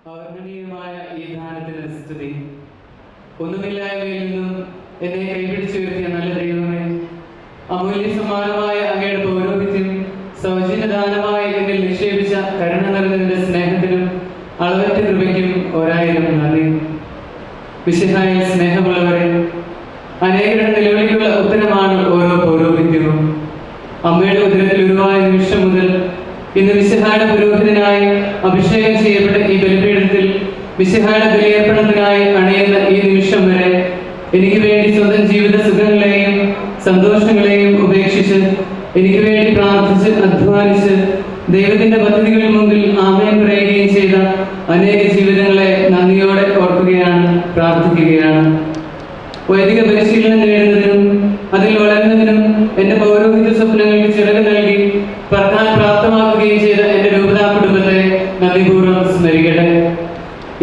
അവർണ്ണനീയമായ ഈ ദാനത്തിന് സ്തുതി. ഒന്നുമില്ലായ്മയിൽ നിന്നും എന്നെ കൈപിടിച്ചു ഉയർത്തിയ നല്ല ദൈവമേ, അമൂല്യ സമ്മാനമായ അങ്ങയുടെ പൗരോഹിത്യം സൗജന്യദാനമായി എന്നിൽ നിക്ഷേപിച്ച കരുണ നിറഞ്ഞതിന്റെ സ്നേഹത്തിനും അളവറ്റ കൃപയ്ക്കും ഒരായിരം നന്ദി. വിശുദ്ധായ സ്നേഹമുള്ളവരെ, അനേകരുടെ നിലവിളിക്കുള്ള ഉത്തരമാണ് ഓരോ പൗരോഹിത്യവും. അമ്മയുടെ ഉദരത്തിൽ ഉരുവായ നിമിഷം മുതൽ ഇന്ന് വിശുദ്ധായുടെ പുരോഹിതനായി അഭിഷേകം ചെയ്യപ്പെട്ട ഈ ബലിപീഠത്തിൽ വിശുദ്ധായുടെ ബലിയർപ്പണത്തിനായി അണയുന്ന ഈ നിമിഷം വരെ എനിക്ക് വേണ്ടി സ്വന്തം ജീവിത സുഖങ്ങളെയും സന്തോഷങ്ങളെയും ഉപേക്ഷിച്ച് എനിക്ക് വേണ്ടി പ്രാർത്ഥിച്ച് അധ്വാനിച്ച് ദൈവത്തിന്റെ പദ്ധതികൾക്ക് മുമ്പിൽ ആമേൻ പറയുകയും ചെയ്ത അനേക ജീവിതങ്ങളെ നന്ദിയോടെ ഓർക്കുകയാണ്, പ്രാർത്ഥിക്കുകയാണ്. വൈദിക പരിശീലനം നേടുന്നതിനും അതിൽ വളരുന്നതിനും എന്റെ പൗരോഹിത്യ സ്വപ്നങ്ങൾക്ക് ചിറക് നൽകി പറക്കാൻ പ്രാപ്തമാക്കുകയും ചെയ്ത എന്റെ രൂപതാ കുടുംബത്തെ നന്ദിപൂർവ്വം സ്മരിക്കട്ടെ.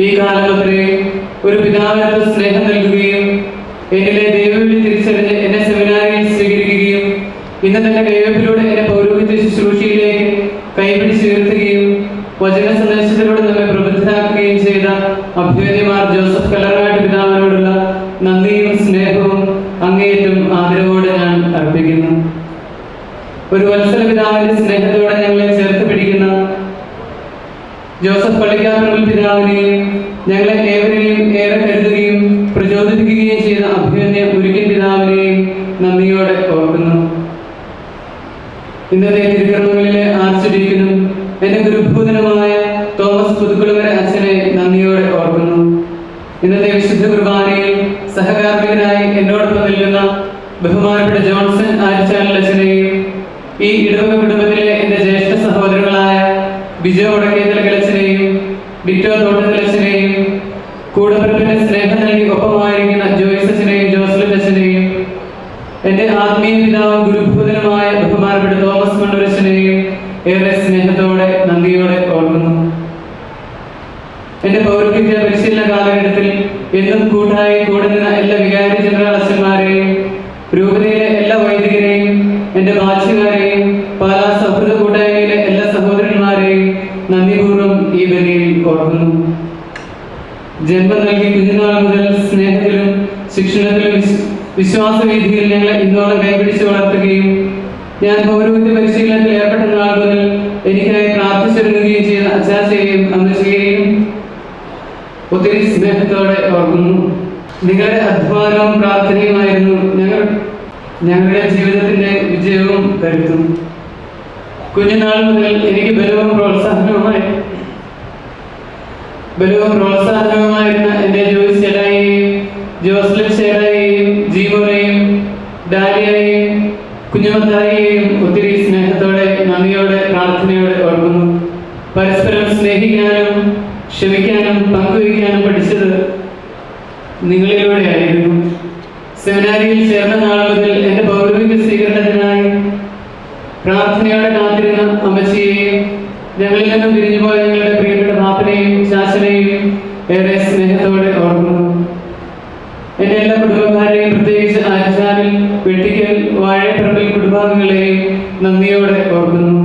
ഈ കാലം അത്രയും ഒരു പിതാവിനോട് സ്നേഹം നൽകുകയും എന്നിലെ ദൈവവിളി തിരിച്ചറിഞ്ഞ് എന്നെ സെമിനാരിയിൽ സ്വീകരിക്കുകയും ഇന്ന് തന്നെ കൈവപ്പിലൂടെ എന്റെ പൗരോഹിത്യ ശുശ്രൂഷയിലേക്ക് കൈപിടിച്ചുയർത്തുകയും വചന സന്ദേശത്തിലൂടെ നമ്മെ പ്രബുദ്ധരാക്കുകയും ചെയ്ത അഭ്യുദയമാർ ജോസഫ് കല്ലറങ്ങാട്ട് പിതാവിനോടുള്ള നന്ദിയും സ്നേഹവും അങ്ങേയറ്റം ആദരവോടെ ഞാൻ അർപ്പിക്കുന്നു. ഒരു വത്സല പിതാവിന്റെ സ്നേഹത്തോടെ ഞങ്ങളെ ചേർത്ത് പിടിക്കുന്ന ജോസഫ് പള്ളിക്കാപ്പറമ്പിൽ പിതാവിനെയും ഞങ്ങളെ ഏവരെയും ഏറെ കരുതുകയും പ്രചോദിപ്പിക്കുകയും ചെയ്ത അഭ്യുദയ മുരുക്കൻ പിതാവിനെയും നന്ദിയോടെ ഓർക്കുന്നു. ഇന്നത്തെ തിരുക്കർമ്മങ്ങളിലെ ആർച്ചുഡീക്കനും എന്റെ ഗുരുഭൂതനുമായ തോമസ് പുതുക്കുളങ്ങര അച്ഛനെ നന്ദിയോടെ ഓർക്കുന്നു. ഇന്നത്തെ വിശുദ്ധ കുർബാനയിൽ സഹകാർമ്മികനായി എന്നോടൊപ്പം നിൽക്കുന്ന ബഹുമാനപ്പെട്ട ജോൺസൺ ആരിച്ചാൽ അച്ഛനെയും ഈ ഇടവക കുടുംബത്തിലെ എന്റെ ജ്യേഷ്ഠ സഹോദരങ്ങളായ ബിജോ വടക്കേത്തലക്കലച്ഛനെയും ഡിറ്റോ തോട്ടത്തിലച്ഛനെയും കൂടപ്പിറപ്പിന്റെ സ്നേഹം നൽകി ഒപ്പമായിരിക്കുന്ന ജോയ്സ് അച്ഛനെയും ജോസഫ് അച്ഛനെയും എന്റെ ആത്മീയ പിതാവും ഗുരുഭൂതനുമായ ബഹുമാനപ്പെട്ട തോമസ് മണ്ടൂരച്ഛനെയും ഏറെ സ്നേഹത്തോടെ നന്ദിയോടെ ഓർക്കുന്നു. എന്റെ പൗരോഹിത്യ പരിശീലന കാലഘട്ടത്തിൽ എന്നും കൂട്ടായി കൂടെ നിന്ന എല്ലാ വികാരി ജനറൽ അച്ഛന്മാരെയും രൂപതയിലെ എല്ലാ വൈദികരെയും എന്റെ ബാധ്യക്കാരെയും പാലാ സൗഹൃദ കൂട്ടായ്മയിലെ എല്ലാ സഹോദരന്മാരെയും നന്ദിപൂർവ്വം ഈ ബലിയിൽ ഓർക്കുന്നു. ജന്മം നൽകി കുഞ്ഞുനാൾ മുതൽ സ്നേഹത്തിലും ശിക്ഷണത്തിലും വിശ്വാസവീതിയിൽ ഞങ്ങളെ ഇന്നോളം കൈപിടിച്ച് വളർത്തുകയും ഞാൻ പൗരോഹിത്യ പരിശീലനത്തിൽ ഏർപ്പെട്ട നാൾ മുതൽ എനിക്കായി പ്രാർത്ഥിച്ചിരുന്നുകയും ചെയ്ത അച്ചാച്ചയെയും അമ്മച്ചയെയും ഒത്തിരി സ്നേഹത്തോടെ ഓർക്കുന്നു. നിങ്ങളുടെ അധ്വാനവും പ്രാർത്ഥനയുമായിരുന്നു ഞങ്ങളുടെ ജീവിതത്തിന്റെ വിജയവും കരുത്തും. കുഞ്ഞുനാൾ മുതൽ എനിക്ക് ബലവും പ്രോത്സാഹനവുമായിരുന്ന എന്റെ ജോയ്സ് ചേട്ടായെയും ജോസ്ലിൻ ചേട്ടായെയും ജീവനെയും ഡാലിയെയും കുഞ്ഞുമത്തായെയും ഒത്തിരി സ്നേഹത്തോടെ നന്ദിയോടെ പ്രാർത്ഥനയോടെ ഓർക്കുന്നു. പരസ്പരം സ്നേഹിക്കാനും ക്ഷമിക്കാനും പങ്കുവയ്ക്കാനും പഠിച്ചത് നിങ്ങളിലൂടെയായിരുന്നു. സെമിനാരിയിൽ ചേർന്ന നാൾ മുതൽ എന്റെ പൗരോഹിത്യ സ്വീകരണത്തിനായി പ്രാർത്ഥനയോടെ കാത്തിരുന്ന അമ്മച്ചിയെയും ഞങ്ങളിൽ നിന്നും പിരിഞ്ഞുപോയ ഞങ്ങളുടെ പ്രിയപ്പെട്ട പാപ്പനെയും ചാച്ചനെയും ഏറെ സ്നേഹത്തോടെ ഓർക്കുന്നു. എന്റെ എല്ലാ കുടുംബക്കാരെയും പ്രത്യേകിച്ച് ആചാരിൽ വെട്ടിക്കൽ വാഴപ്പറമ്പിൽ കുടുംബാംഗങ്ങളെയും നന്ദിയോടെ ഓർക്കുന്നു.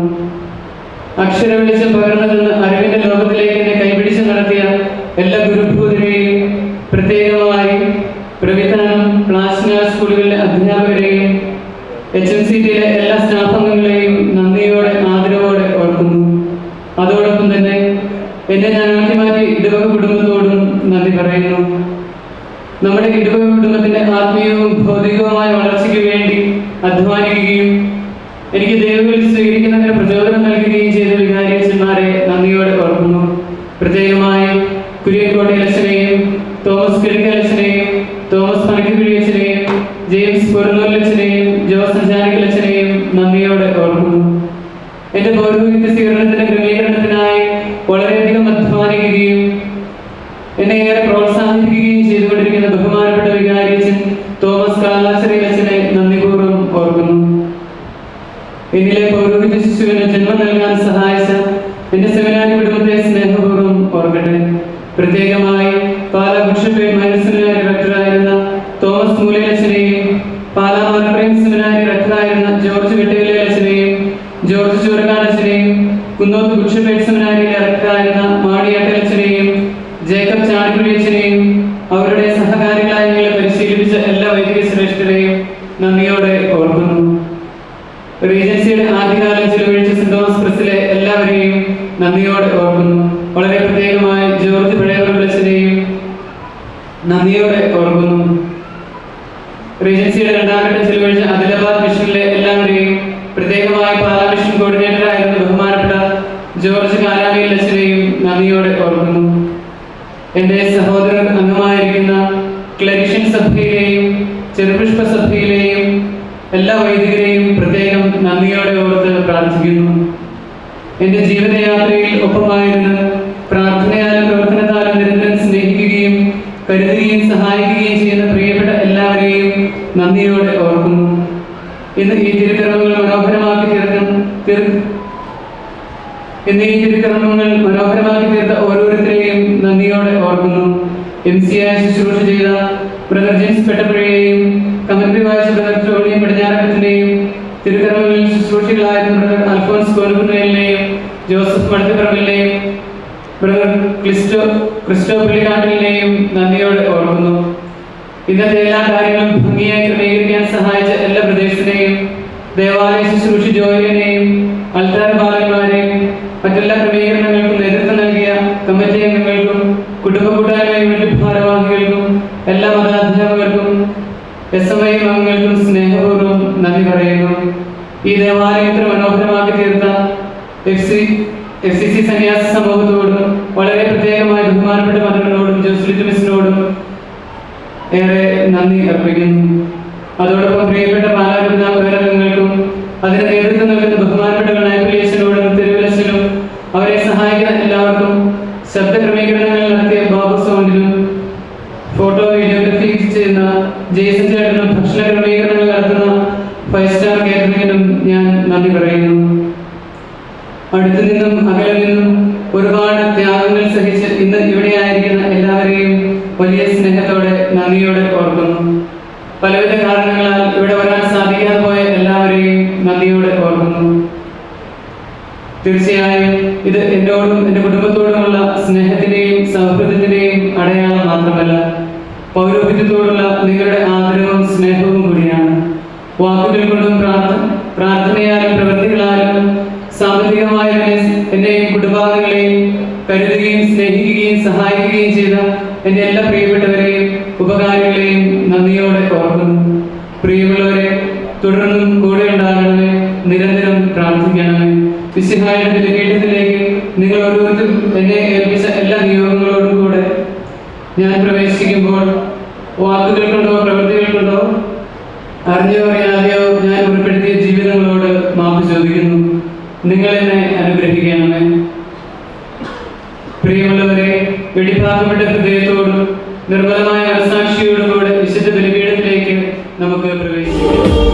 അക്ഷര വെളിച്ചം പകർന്നതെന്ന് അറിവിന്റെ ലോകത്തിലേക്ക് എന്നെ കൈപിടിച്ച് നടത്തിയ എല്ലാ ഗുരുഭൂതരെയും പ്രത്യേകമായി പ്രവിധാനം പ്ലാസ്ന സ്കൂളുകളിലെ അധ്യാപകരെയും HMCTയിലെ എല്ലാ സ്റ്റാഫ് അംഗങ്ങളെയും നന്ദിയോടെ ആദരവോടെ ഓർക്കുന്നു. അതോടൊപ്പം തന്നെ എന്നെ ഞാൻ ആദ്യമാറ്റി ഇടവക കുടുംബത്തോടും നന്ദി പറയുന്നു. നമ്മുടെ ഇടവക കുടുംബത്തിന്റെ ആത്മീയവും ഭൗതികവുമായ വളർച്ചയ്ക്ക് വേണ്ടി അധ്വാനിക്കുകയും എനിക്ക് ദൈവവിളി സ്വീകരിക്കുന്നതിന് പ്രചോദനം നൽകുകയും ചെയ്ത വികാരിയച്ഛന്മാരെ നന്ദിയോടെ ഓർക്കുന്നു. പ്രത്യേകമായി കുര്യൻകോട്ടയലച്ഛനെയും തോമസ് കിഴക്കലച്ഛനെയും തോമസ് പനക്കിഴിയച്ഛനെയും ജെയിംസ് പൊരുന്നൂലച്ഛനെയും ജോസ് അഞ്ചാനിക്കലച്ഛനെയും നന്ദിയോടെ ഓർക്കുന്നു. എന്റെ പൗരോഹിത്യ സ്വീകരണത്തിന്റെ ക്രമീകരണത്തിനായി വളരെയധികം അധ്വാനിക്കുകയും എന്നെ ഏറെ പ്രോത്സാഹിപ്പിക്കുകയും ചെയ്തുകൊണ്ടിരിക്കുന്ന ബഹുമാനപ്പെട്ട വികാരിയച്ഛൻ തോമസ് കാലാശ്ശേരിയച്ഛനെ നന്ദിപൂർവ്വം ഓർക്കുന്നു. എന്നിലെ പൗരോഹിത്യ ശിശുവിന് ജന്മം നൽകാൻ സഹായിച്ച എന്റെ സെമിനാരി കുടുംബത്തെ സ്നേഹപൂർവ്വം ഓർക്കട്ടെ. പ്രത്യേകമായി പാലാ ബിഷപ്പ് മൈനർ സെമിനാരി റക്ടറായിരുന്ന തോമസ് മൂലയച്ഛനെയും പാലാ മലപ്രേം സെമിനാരി റക്ടറായിരുന്ന ജോർജ് വെട്ടുകലച്ഛനെയും ജോർജ് ചൂരക്കാടച്ഛനെയും കുന്നോത്ത് ബിഷപ്പ് സെമിനാരിയിലെ റക്ടറായിരുന്ന മാണിയാട്ടലച്ഛനെയും നന്ദിയോടെ ഓർക്കുന്നു. വളരെ പ്രത്യേകമായി ജോർജ് പഴയവർഗളച്ചനെയും നന്ദിയോടെ ഓർക്കുന്നു. റീജൻസിയുടെ 2ാം ഘട്ടം ചെലവഴിച്ച ആദിലാബാദ് മിഷനിലെ എല്ലാവരെയും, പ്രത്യേകമായി പാലാ മിഷൻ കോർഡിനേറ്ററായിരുന്ന ബഹുമാനപ്പെട്ട ജോർജ് കാലാമിയിൽ അച്ഛനെയും നന്ദിയോടെ ഓർക്കുന്നു. എൻ്റെ സഹോദരൻ അംഗമായിരിക്കുന്ന ക്ലരിഷ്യൻ സഭയിലെയും ചെറുപുഷ്പ സഭയിലെയും എല്ലാ വൈദികരെയും പ്രത്യേകം നന്ദിയോടെ ഓർത്ത് പ്രാർത്ഥിക്കുന്നു. എൻ്റെ ജീവിതയാത്രയിൽ ഒപ്പമായിരുന്ന് പ്രാർത്ഥനയാലും പ്രവർത്തനത്താലും നിരന്തരം സ്നേഹിക്കുകയും കരുതുകയും സഹായിക്കുകയും ചെയ്യുന്ന പ്രിയപ്പെട്ട എല്ലാവരെയും നന്ദിയോടെ ഓർക്കുന്നു. ഇന്ന് ഈ തിരുക്കർമ്മങ്ങൾ മനോഹരമാക്കി തീർത്ത ഓരോരുത്തരെയും നന്ദിയോടെ ഓർക്കുന്നു. MCI ശുശ്രൂഷ ചെയ്ത ബ്രദർ ജെയിംസ് പെട്ടപ്പുഴയെയും, കമന്ററി വായിച്ച ബ്രദർ ജോളിയും പടിഞ്ഞാറക്കത്തിനെയും, തിരുക്കർമ്മങ്ങളിൽ ശുശ്രൂഷികളായിരുന്ന ബ്രദർ അൽഫോൻസ് കോലുകുന്നേലിനെയും, ജോസഫ് മടത്തിപ്പറമ്പിലിനെയും, ബ്രദർ ക്രിസ്റ്റോ പുള്ളിക്കാട്ടിലിനെയും നന്ദിയോടെ ഓർക്കുന്നു. ഇന്നത്തെ എല്ലാ കാര്യങ്ങളും ഭംഗിയായി ക്രമീകരിക്കാൻ സഹായിച്ച എല്ലാ പ്രദേശത്തിനെയും, ദേവാലയ ശുശ്രൂഷ ജോലിനെയും, അൾത്താര ബാലന്മാരെയും, മറ്റെല്ലാ ക്രമീകരണങ്ങൾക്കും നേതൃത്വം നൽകിയ കമ്മിറ്റി അംഗങ്ങൾക്കും, കുടുംബ കൂട്ടായ്മയുടെ ഭാരവാഹികൾക്കും, എല്ലാ മതാധ്യാപകർക്കും, SMI അംഗങ്ങൾക്കും സ്നേഹപൂർവ്വം നന്ദി പറയുന്നു. ഈ ദേവാലയത്തിൽ മനോഹരമാക്കി തീർത്ത FCC സന്യാസ സമൂഹത്തോടും, വളരെ പ്രത്യേകമായി ബഹുമാനപ്പെട്ട മദറിനോടും ജോസ്ലിറ്റ് മിസ്സിനോടും ഏറെ നന്ദി അർപ്പിക്കുന്നു. അതോടൊപ്പം പ്രിയപ്പെട്ട പാലാരംഗങ്ങൾക്കും അതിന് നേതൃത്വം നൽകുന്ന ബഹുമാനപ്പെട്ട ഗണായപ്പലിയച്ചനോടും തിരുവലച്ചനും അവരെ സഹായിക്കുന്ന എല്ലാവർക്കും, ശബ്ദ ക്രമീകരണങ്ങൾ നടത്തിയ ബാബു സൗണ്ടിനും, ഫോട്ടോ വീഡിയോഗ്രഫി ചെയ്യുന്ന ജെയ്സൺ ചേട്ടനും, ഭക്ഷണ ക്രമീകരണങ്ങൾ നടത്തുന്ന 5 സ്റ്റാർ കേറ്ററിംഗിനും ഞാൻ നന്ദി പറയുന്നു. അടുത്തു നിന്നും അകലെ നിന്നും ഒരുപാട് ത്യാഗങ്ങൾ സഹിച്ച് ഇന്ന് ഇവിടെയായിരിക്കുന്ന എല്ലാവരെയും വലിയ സ്നേഹത്തോടെ നന്ദിയോടെ ഓർക്കുന്നു. പലവിധ കാരണങ്ങളാൽ ഇവിടെ വരാൻ സാധിക്കാതെ പോയ എല്ലാവരെയും നന്ദിയോടെ ഓർക്കുന്നു. തീർച്ചയായും ഇത് എന്നോടും എൻ്റെ കുടുംബത്തോടുമുള്ള സ്നേഹത്തിന്റെയും സൗഹൃദത്തിന്റെയും അടയാളം മാത്രമല്ല, പൗരോഹിത്യത്തോടുള്ള നിങ്ങളുടെ ആദരവും സ്നേഹവും കൂടിയാണ്. വാക്കുകൾ കൊണ്ടും പ്രാർത്ഥനയാലും പ്രവൃത്തികളാലും സാമ്പത്തികമായ എന്നെയും കുടുംബാംഗങ്ങളെയും കരുതുകയും സ്നേഹിക്കുകയും സഹായിക്കുകയും ചെയ്ത എൻ്റെ എല്ലാ പ്രിയപ്പെട്ടവരെയും ഉപകാരികളെയും നന്ദിയോടെ ഓർക്കുന്നു. പ്രിയമുള്ളവരെ, തുടർന്നും കൂടെ ഉണ്ടാകണമേ, നിരന്തരം പ്രാർത്ഥിക്കണമേ. മിശിഹായുടെ ബലിപീഠത്തിലേക്ക് നിങ്ങൾ ഓരോരുത്തരും എന്നെ ഏൽപ്പിച്ച എല്ലാ നിയോഗങ്ങളോടും കൂടെ ഞാൻ പ്രവേശിക്കുമ്പോൾ വാക്കുകൾ കൊണ്ടോ പ്രവൃത്തികൾ കൊണ്ടോ അറിഞ്ഞോ അറിയാതെയോ ഞാൻ ഉൾപ്പെടുത്തിയ ജീവിതങ്ങളോട് മാപ്പ് ചോദിക്കുന്നു. നിങ്ങൾ എന്നെ അനുഗ്രഹിക്കണമേ. പ്രിയമുള്ളവരെ, വെടിപ്പാക്കപ്പെട്ട ഹൃദയത്തോടും നിർമ്മലമായ മനസാക്ഷിയോടും കൂടെ വിശുദ്ധ ബലിപീഠത്തിലേക്ക് നമുക്ക് പ്രവേശിക്കാം.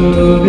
Amen.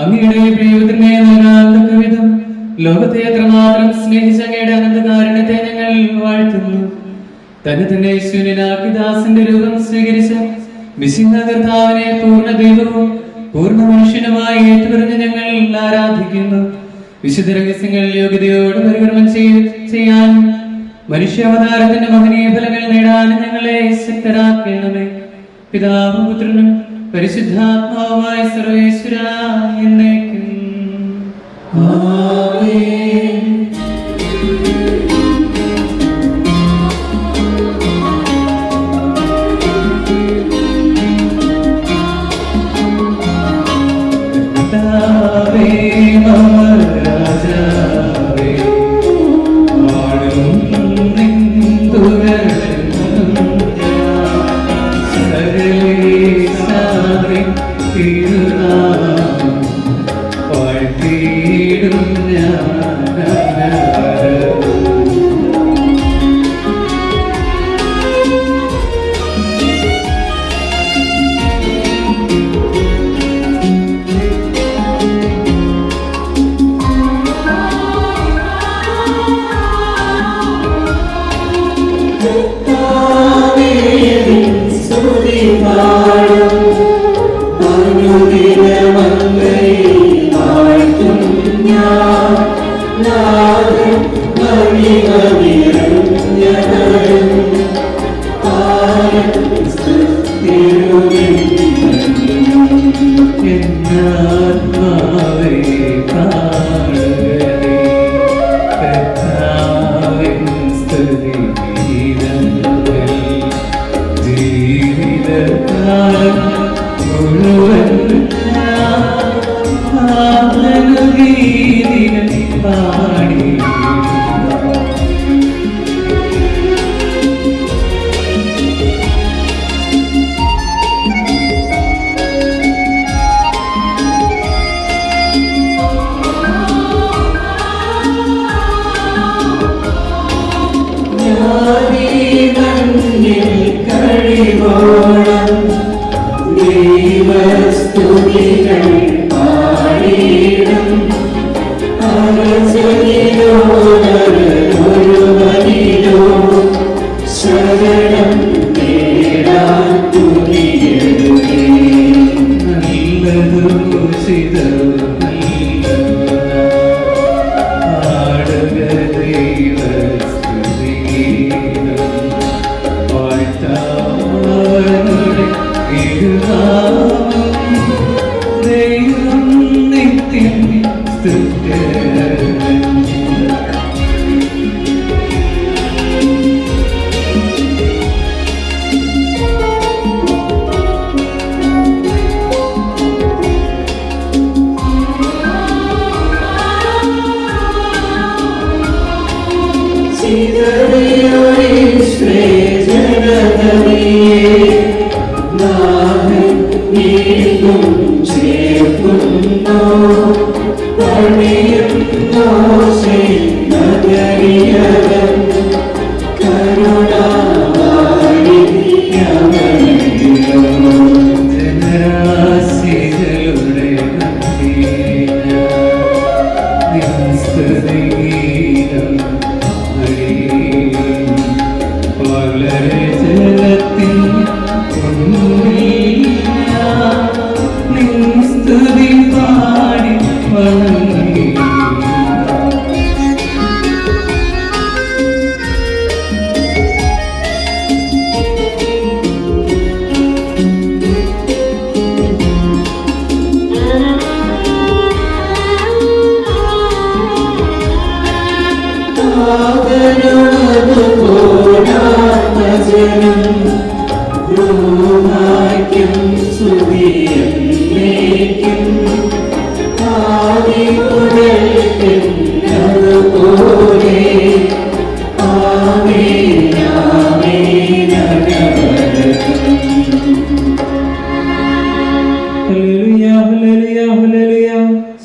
അങ്ങയുടെ പ്രിയത്തിനെ നൽകാത്ത വിധം ലോകത്തെ എത്രമാത്രം സ്നേഹിച്ച അങ്ങയുടെ അനന്തകാരുണ്യത്തെ ഞങ്ങൾ വാഴ്ത്തുന്നു. തന്നെ തന്നെ ശൂന്യനാക്കി ദാസന്റെ രൂപം സ്വീകരിച്ച മിശിഹ കർത്താവിനെ പൂർണ്ണ ദൈവവും പൂർണ്ണ മനുഷ്യനുമായി ഏറ്റുപറഞ്ഞ് ഞങ്ങൾ ആരാധിക്കുന്നു. വിശുദ്ധ രഹസ്യങ്ങൾ യോഗ്യതയോട് പരികർമ്മം ചെയ്യാനും മനുഷ്യാവതാരത്തിന്റെ മഹനീയ ഫലങ്ങൾ നേടാനും ഞങ്ങളെ ശക്തരാക്കണമേ. പിതാവും പുത്രനും പരിശുദ്ധാത്മാവുമായ സർവേശ്വര എന്നേക്കും ആമേൻ.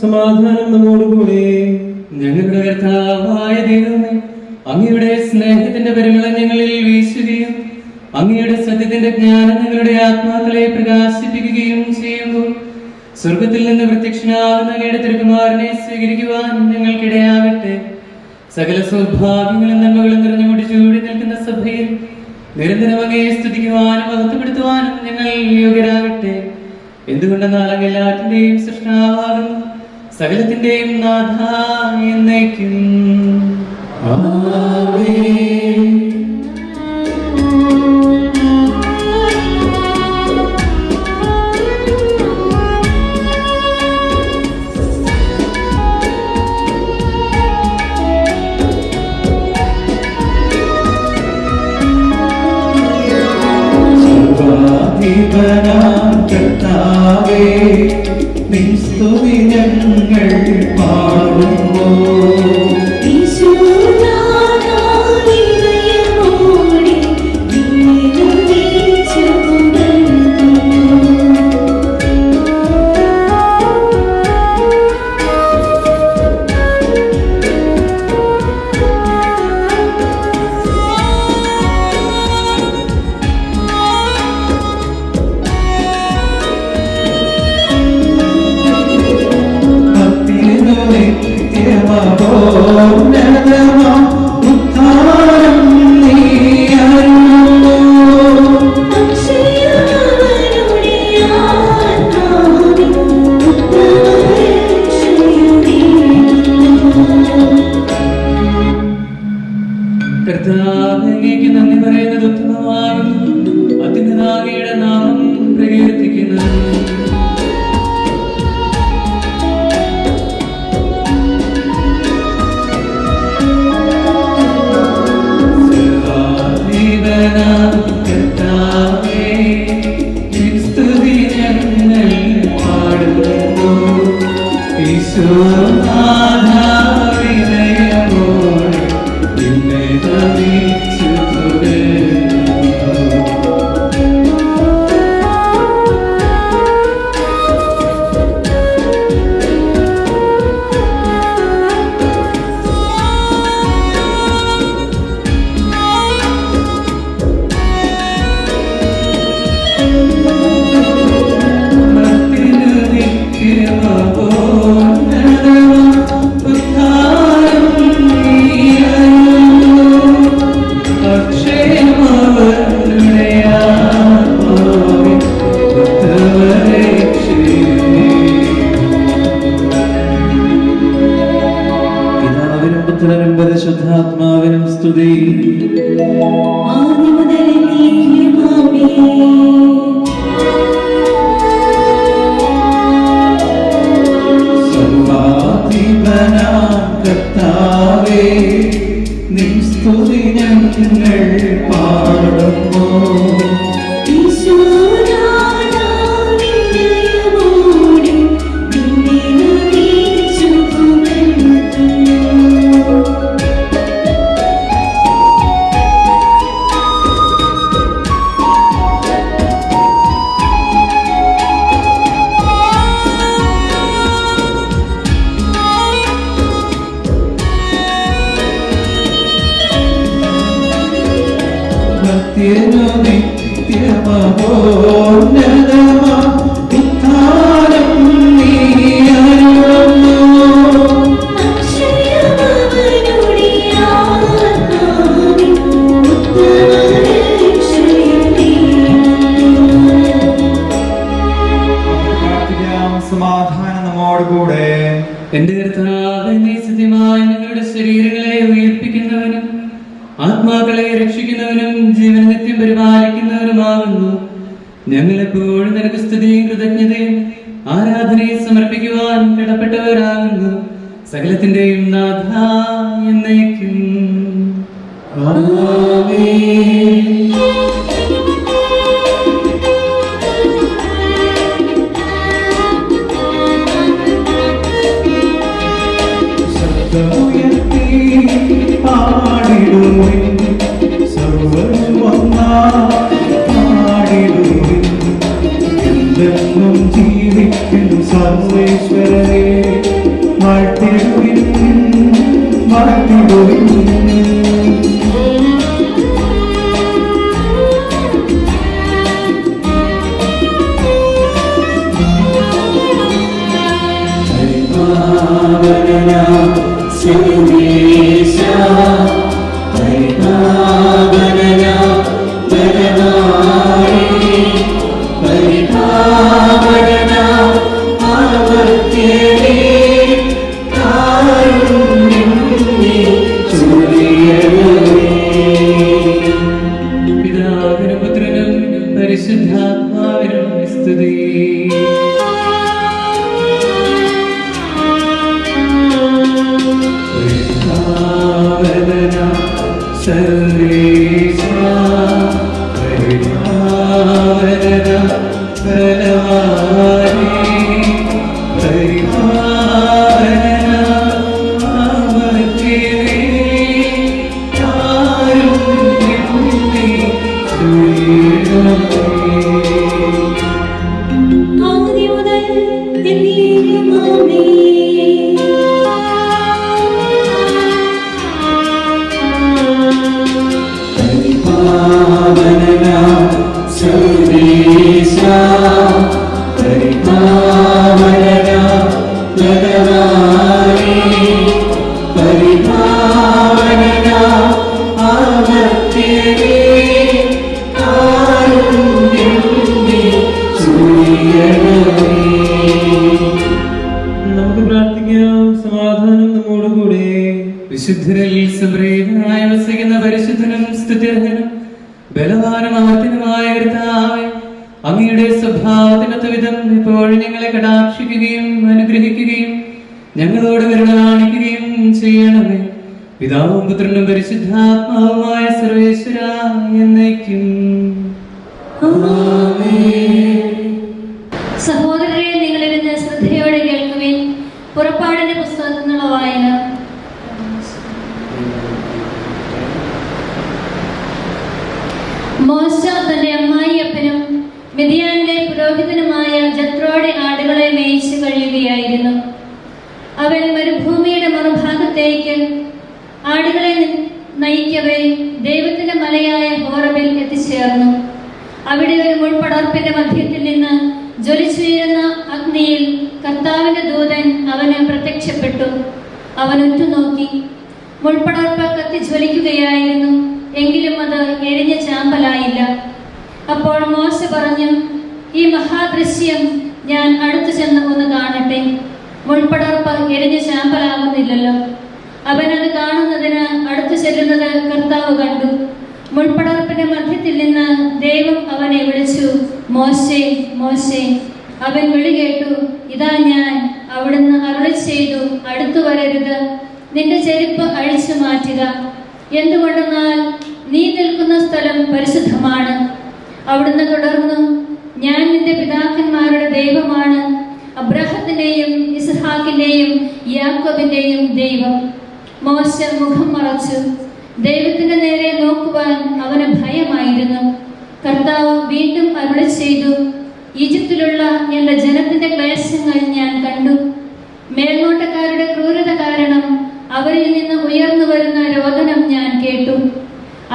സമാധാനം നമ്മോടുകൂടെ. ഞങ്ങളുടെ കർത്താവായ ദൈവമേ, അങ്ങയുടെ സ്നേഹത്തിന്റെ പരിമളം ഞങ്ങളിൽ വീശുകയും അങ്ങയുടെ സത്യത്തിന്റെ ജ്ഞാനം ഞങ്ങളുടെ ആത്മാക്കളെ പ്രകാശിപ്പിക്കുകയും ചെയ്യുമ്പോൾ സ്വർഗത്തിൽ നിന്ന് പ്രത്യക്ഷനാകുന്ന അങ്ങയുടെ തിരുക്കുമാരനെ സ്വീകരിക്കുവാൻ ഞങ്ങൾക്കിടയാവട്ടെ. സകല സൗഭാഗ്യങ്ങളും നന്മകളും നിറഞ്ഞു മുടിച്ചൂടി നിൽക്കുന്ന സഭയിൽ നിരന്തരം അങ്ങയെ സ്തുതിക്കുവാനും മഹത്വപ്പെടുത്തുവാനും ഞങ്ങൾ യോഗ്യരാകട്ടെ. എന്തുകൊണ്ടെന്നാൽ അങ്ങ് എല്ലാറ്റിന്റെയും സൃഷ്ടാവാകുന്നു, സകലത്തിന്റെയും നാഥ എന്നേക്കും. ആമേൻ. കർത്താവേ, നിൻ സ്തുതി ഞങ്ങൾ പാടുന്നു. നന്ദി പറയുന്നത് ഉത്തമമാകുന്നു. അത്യുന്നതയുടെ നാമം പ്രകീർത്തിക്കുന്നു. പരിശുദ്ധാത്മാവിനും സ്തുതി. കർത്താവേ, നിൻ സ്തുതി ഞങ്ങൾ പാടുന്നു. സമാധാനം നമ്മോടുകൂടെ. എന്റെ കർത്താവേ, നീ സത്യമായി ഞങ്ങളുടെ ശരീരങ്ങളെ ഉയർപ്പിക്കുന്നവനും ആത്മാക്കളെ രക്ഷിക്കുന്നവനും ജീവൻ നിത്യം പരിപാലിക്കുന്നവനുമാകുന്നു. ഞങ്ങളെപ്പോഴും നിനക്ക് സ്തുതിയും കൃതജ്ഞതയും ആരാധനയും സമർപ്പിക്കുവാൻ കടപ്പെട്ടവരാകുന്നു. സകലത്തിന്റെയും നാഥ എന്നേക്കും. ആമേൻ. ശബ്ദമുയർത്തി പാടിടുവിൻ, സർവ്വരും പാടിടുവിൻ. എന്തെന്നും ജീവിക്കുന്നു സർവേശ്വരനെ വാഴ്ത്തിടുവിൻ, വാഴ്ത്തിടുവിൻ. പിതാവിനും പുത്രനും പരിശുദ്ധാത്മാവിനും സ്തുതി. നമുക്ക് പ്രാർത്ഥിക്കാം. സമാധാനം നമ്മോടുകൂടെ. വിശുദ്ധരിൽ സംപ്രീതനായി വസിക്കുന്ന പരിശുദ്ധനും സ്തുത്യർഹനും ബലവാനും അമർത്തിനുമായ കർത്താവേ, അങ്ങയുടെ സ്വഭാവത്തിനൊത്ത വിധം എപ്പോഴും ഞങ്ങളെ കടാക്ഷിക്കുകയും അനുഗ്രഹിക്കുകയും ഞങ്ങളോട് കരുണ കാണിക്കുകയും ചെയ്യണമേ. പിതാവും പുത്രനും പരിശുദ്ധാത്മാവുമായ സർവേശ്വര എന്നേക്കും. സഹോദരരെ, നിങ്ങളിരുന്ന് ശ്രദ്ധയോടെ കേൾക്കുവിൻ. പുറപ്പാടിന്റെ പുസ്തകത്തിൽ നിന്നുള്ള വായന. മോശ തന്റെ അമ്മായിയപ്പനും മിദ്യാനിലെ പുരോഹിതനുമായ ജത്രോയുടെ ആടുകളെ മേയിച്ചു കഴിയുകയായിരുന്നു. അവൻ മരുഭൂമിയുടെ മറുഭാഗത്തേക്ക് ആടുകളെ നയിക്കവേ ദൈവത്തിന്റെ മലയായ ഹോറബിൽ എത്തിച്ചേർന്നു. അവിടെ ഒരു മുൾപടർപ്പിന്റെ മധ്യത്തിൽ നിന്ന് ജ്വലിച്ചുയരുന്ന അഗ്നിയിൽ കർത്താവിന്റെ ദൂതൻ അവന് പ്രത്യക്ഷപ്പെട്ടു. അവൻ ഉറ്റുനോക്കി. മുൾപടർപ്പ് കത്തിജ്വലിക്കുകയായിരുന്നു, എങ്കിലും അത് എരിഞ്ഞ ചാമ്പലായില്ല. അപ്പോൾ മോശ പറഞ്ഞു, ഈ മഹാദൃശ്യം ഞാൻ അടുത്തു ചെന്ന് ഒന്ന് കാണട്ടെ. മുൾപടർപ്പ് എരിഞ്ഞ ചാമ്പലാകുന്നില്ലല്ലോ. അവനത് കാണുന്നതിന് അടുത്തു ചെല്ലുന്നത് കർത്താവ് കണ്ടു. മുൾപടർപ്പിന്റെ മധ്യത്തിൽ നിന്ന് ദൈവം അവനെ വിളിച്ചു, മോശേ, മോശേ. അവൻ വിളി കേട്ടു, ഇതാ ഞാൻ. അവിടുന്ന് അരുളി ചെയ്തു, അടുത്തു വരരുത്, നിന്റെ ചെരുപ്പ് അഴിച്ചു മാറ്റുക. എന്തുകൊണ്ടെന്നാൽ നീ നിൽക്കുന്ന സ്ഥലം പരിശുദ്ധമാണ്. അവിടുന്ന് തുടർന്നു, ഞാൻ നിന്റെ പിതാക്കന്മാരുടെ ദൈവമാണ്, അബ്രാഹത്തിന്റെയും ഇസ്ഹാക്കിന്റെയും യാക്കോബിന്റെയും ദൈവം. മോശ മുഖം മറച്ചു. ദൈവത്തിന്റെ നേരെ നോക്കുവാൻ അവന് ഭയമായിരുന്നു. കർത്താവ് വീണ്ടും അരുളി ചെയ്തു, ഈജിപ്തിലുള്ള എന്റെ ജനത്തിന്റെ ക്ലേശങ്ങൾ ഞാൻ കണ്ടു. മേൽനോട്ടക്കാരുടെ ക്രൂരത കാരണം അവരിൽ നിന്ന് ഉയർന്നു വരുന്ന രോദനം ഞാൻ കേട്ടു.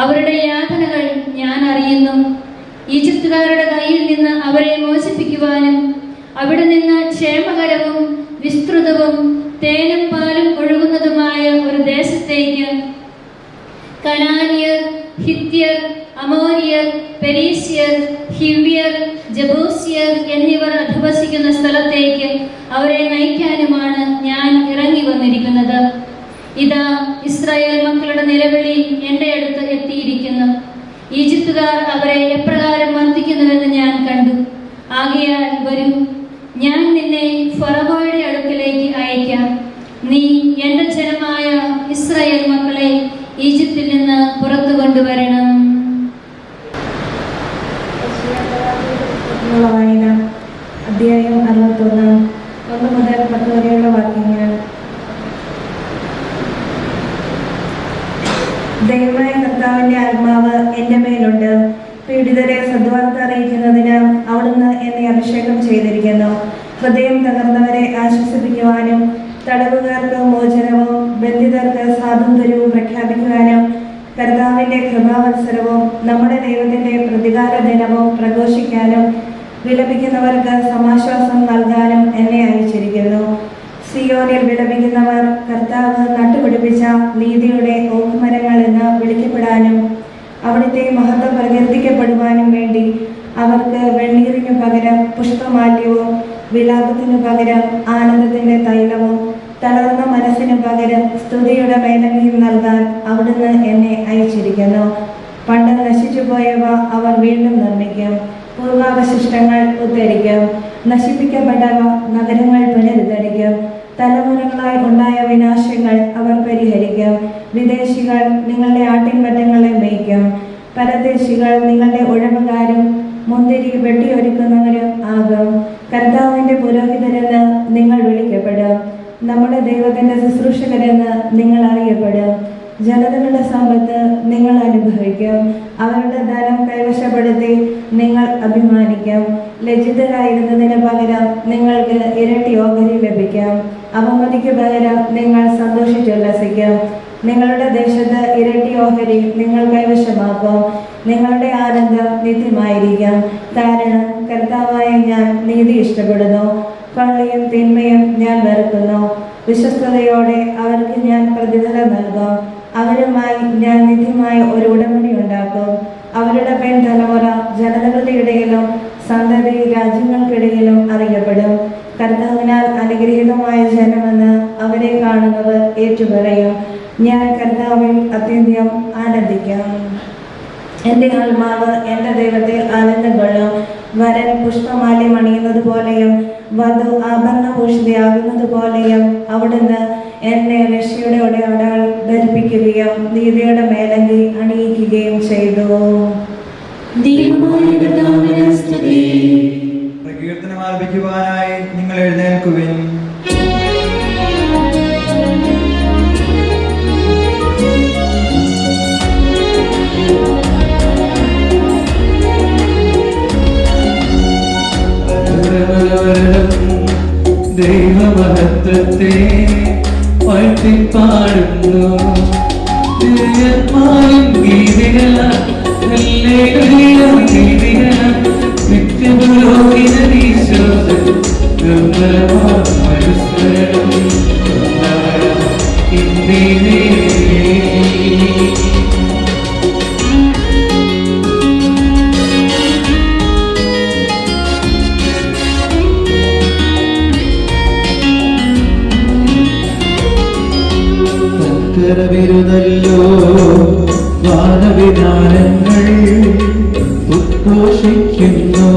അവരുടെ യാതനകൾ ഞാൻ അറിയുന്നു. ഈജിപ്തുകാരുടെ കയ്യിൽ നിന്ന് അവരെ മോചിപ്പിക്കുവാനും അവിടെ നിന്ന് ക്ഷേമകരവും വിസ്തൃതവും തേനും പാലും ഒഴുകുന്നതുമായ ഒരു ദേശത്തേക്ക് കനാനിയർ, ഹിത്യർ, അമോരിയർ, പെരീസ്യർ, ഹിവ്യർ, ജബൂസിയർ എന്നിവർ അധിവസിക്കുന്ന സ്ഥലത്തേക്ക് അവരെ നയിക്കാനുമാണ് ഞാൻ ഇറങ്ങി വന്നിരിക്കുന്നത്. ഇതാ, ഇസ്രായേൽ മക്കളുടെ നിലവിളി എൻ്റെ അടുത്ത് എത്തിയിരിക്കുന്നു. ഈജിപ്തുകാർ അവരെ എപ്രകാരം മർദ്ദിക്കുന്നുവെന്ന് ഞാൻ കണ്ടു. ആകയാൽ വരൂ, ഞാൻ നിന്നെ ഫറവോയുടെ അടുക്കലേക്ക് അയക്കാം. നീ എൻ്റെ ജനമായ ഇസ്രായേൽ മക്കളെ ഈജിപ്തിൽ നിന്ന് പുറത്തു കൊണ്ടുവരണം. വായന. അധ്യായം 61, 1 മുതൽ 10 വരെയുള്ള വാക്യങ്ങൾ. ദൈവമായ കർത്താവിന്റെ ആത്മാവ് എന്റെ മേലുണ്ട്. പീഡിതരെ സദ്വാർത്ത അറിയിക്കുന്നതിന് അവിടുന്ന് എന്നെ അഭിഷേകം ചെയ്തിരിക്കുന്നു. ഹൃദയം തകർന്നവരെ ആശ്വസിപ്പിക്കുവാനും തടവുകാർക്ക് മോചനവും ബന്ധിതർക്ക് സ്വാതന്ത്ര്യവും പ്രഖ്യാപിക്കുവാനും കർത്താവിന്റെ കൃപാവത്സരവും നമ്മുടെ ദൈവത്തിന്റെ പ്രതികാര ദിനവും പ്രഘോഷിക്കാനും വിലപിക്കുന്നവർക്ക് സമാശ്വാസം നൽകാനും എന്നെ അയച്ചിരിക്കുന്നു. സിയോനിൽ വിലപിക്കുന്നവർ കർത്താവ് നട്ടുപിടിപ്പിച്ച നീതിയുടെ ഓക്കുമരങ്ങൾ എന്ന് വിളിക്കപ്പെടാനും അവിടുത്തെ മഹത്വം പ്രകീർത്തിക്കപ്പെടുവാനും വേണ്ടി അവർക്ക് വെണ്ണീറിനു പകരം പുഷ്പമാല്യവും വിലാപത്തിനു പകരം ആനന്ദത്തിന്റെ തൈലവും തളർന്ന മനസ്സിനു പകരം സ്തുതിയുടെ മേലങ്കയും നൽകാൻ അവിടുന്ന് എന്നെ അയച്ചിരിക്കുന്നു. പണ്ട് നശിച്ചുപോയവ അവർ വീണ്ടും നിർമ്മിക്കും, പൂർവാവശിഷ്ടങ്ങൾ ഉദ്ധരിക്കും, നശിപ്പിക്കപ്പെട്ടവ നഗരങ്ങൾ പുനരുദ്ധരിക്കും. തലമുറകളായി ഉണ്ടായ വിനാശങ്ങൾ അവർ പരിഹരിക്കും. വിദേശികൾ നിങ്ങളുടെ ആട്ടിൻപറ്റങ്ങളെ മേയ്ക്കും, പരദേശികൾ നിങ്ങളുടെ ഉഴവുകാരും മുന്തിരി വെട്ടിയൊരുക്കുന്നവരും ആകും. കർത്താവിന്റെ പുരോഹിതരെന്ന് നിങ്ങൾ വിളിക്കപ്പെടും, നമ്മുടെ ദൈവത്തിന്റെ ശുശ്രൂഷകരെന്ന് നിങ്ങൾ അറിയപ്പെടും. ജനതകളുടെ സമ്പത്ത് നിങ്ങൾ അനുഭവിക്കും, അവരുടെ ധനം കൈവശപ്പെടുത്തി നിങ്ങൾ അഭിമാനിക്കും. ലജ്ജിതരായിരുന്നതിന് പകരം നിങ്ങൾക്ക് ഇരട്ടി ഓഹരി ലഭിക്കും, അവമതിക്ക് പകരം നിങ്ങൾ സന്തോഷിച്ചുല്ലസിക്കും. നിങ്ങളുടെ ദേശത്ത് ഇരട്ടി ഓഹരി നിങ്ങൾ കൈവശമാക്കും, നിങ്ങളുടെ ആനന്ദം നിത്യമായിരിക്കും. കാരണം കർത്താവായ ഞാൻ നീതി ഇഷ്ടപ്പെടുന്നു, പള്ളിയും തിന്മയും ഞാൻ വെറുക്കുന്നു. വിശ്വസ്തയോടെ അവർക്ക് ഞാൻ പ്രതിഫലം നൽകും, അവരുമായി ഞാൻ നിത്യമായ ഒരു ഉടമ്പടി ഉണ്ടാക്കും. അവരുടെ തലമുറ ജനതകളുടെ ഇടയിലും സന്തതി രാജ്യങ്ങൾക്കിടയിലും അറിയപ്പെടും. കർത്താവിനാൽ അനുഗ്രഹീതമായ ജനമെന്ന് അവരെ കാണുന്നവർ ഏറ്റുപറയും. ഞാൻ കർത്താവിൽ അത്യന്തം ആനന്ദിക്കാം. എൻ്റെ ആത്മാവ് എൻ്റെ ദൈവത്തിൽ ആനന്ദം കൊള്ളും. വരൻ പുഷ്പമാല്യം അണിയുന്നത് പോലെയും വധു ആഭരണഭൂഷിതയാകുന്നത് പോലെയും അവിടുന്ന് എന്നെ രക്ഷയുടെ ഉടയാടകൾ ധരിപ്പിക്കുകയും നീതിയുടെ മേലങ്കി അണിയിക്കുകയും ചെയ്തു. പ്രകീർത്തനം ആലപിക്കുവാനായി നിങ്ങൾ എഴുന്നേൽക്കുവിൻ. ദൈവമഹത്വത്തെ വാഴ്ത്തിപ്പാടുന്നു, വിരുതല്ലോ വാദവിധാനങ്ങൾ ഉദ്ഘോഷിക്കുന്നു.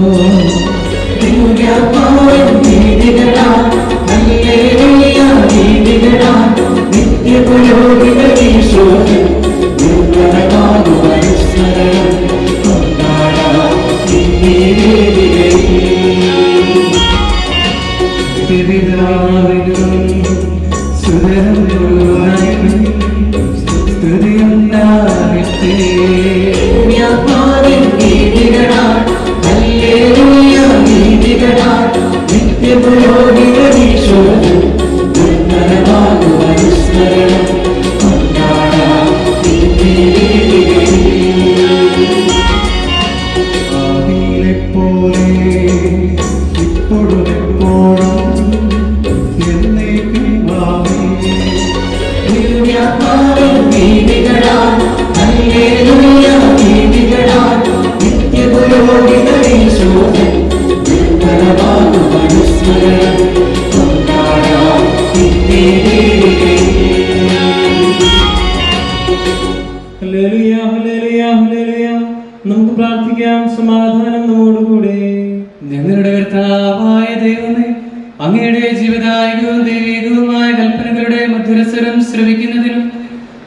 നമുക്ക് പ്രാർത്ഥിക്കാം. സമാധാനം നമ്മോടുകൂടെ. ഞങ്ങളുടെ കർത്താവായ ദൈവമേ, അങ്ങയുടെ ജീവദായകവും ദൈവികവുമായ കൽപ്പനകളുടെ മധുരസ്വരം ശ്രവിക്കുന്നതിനും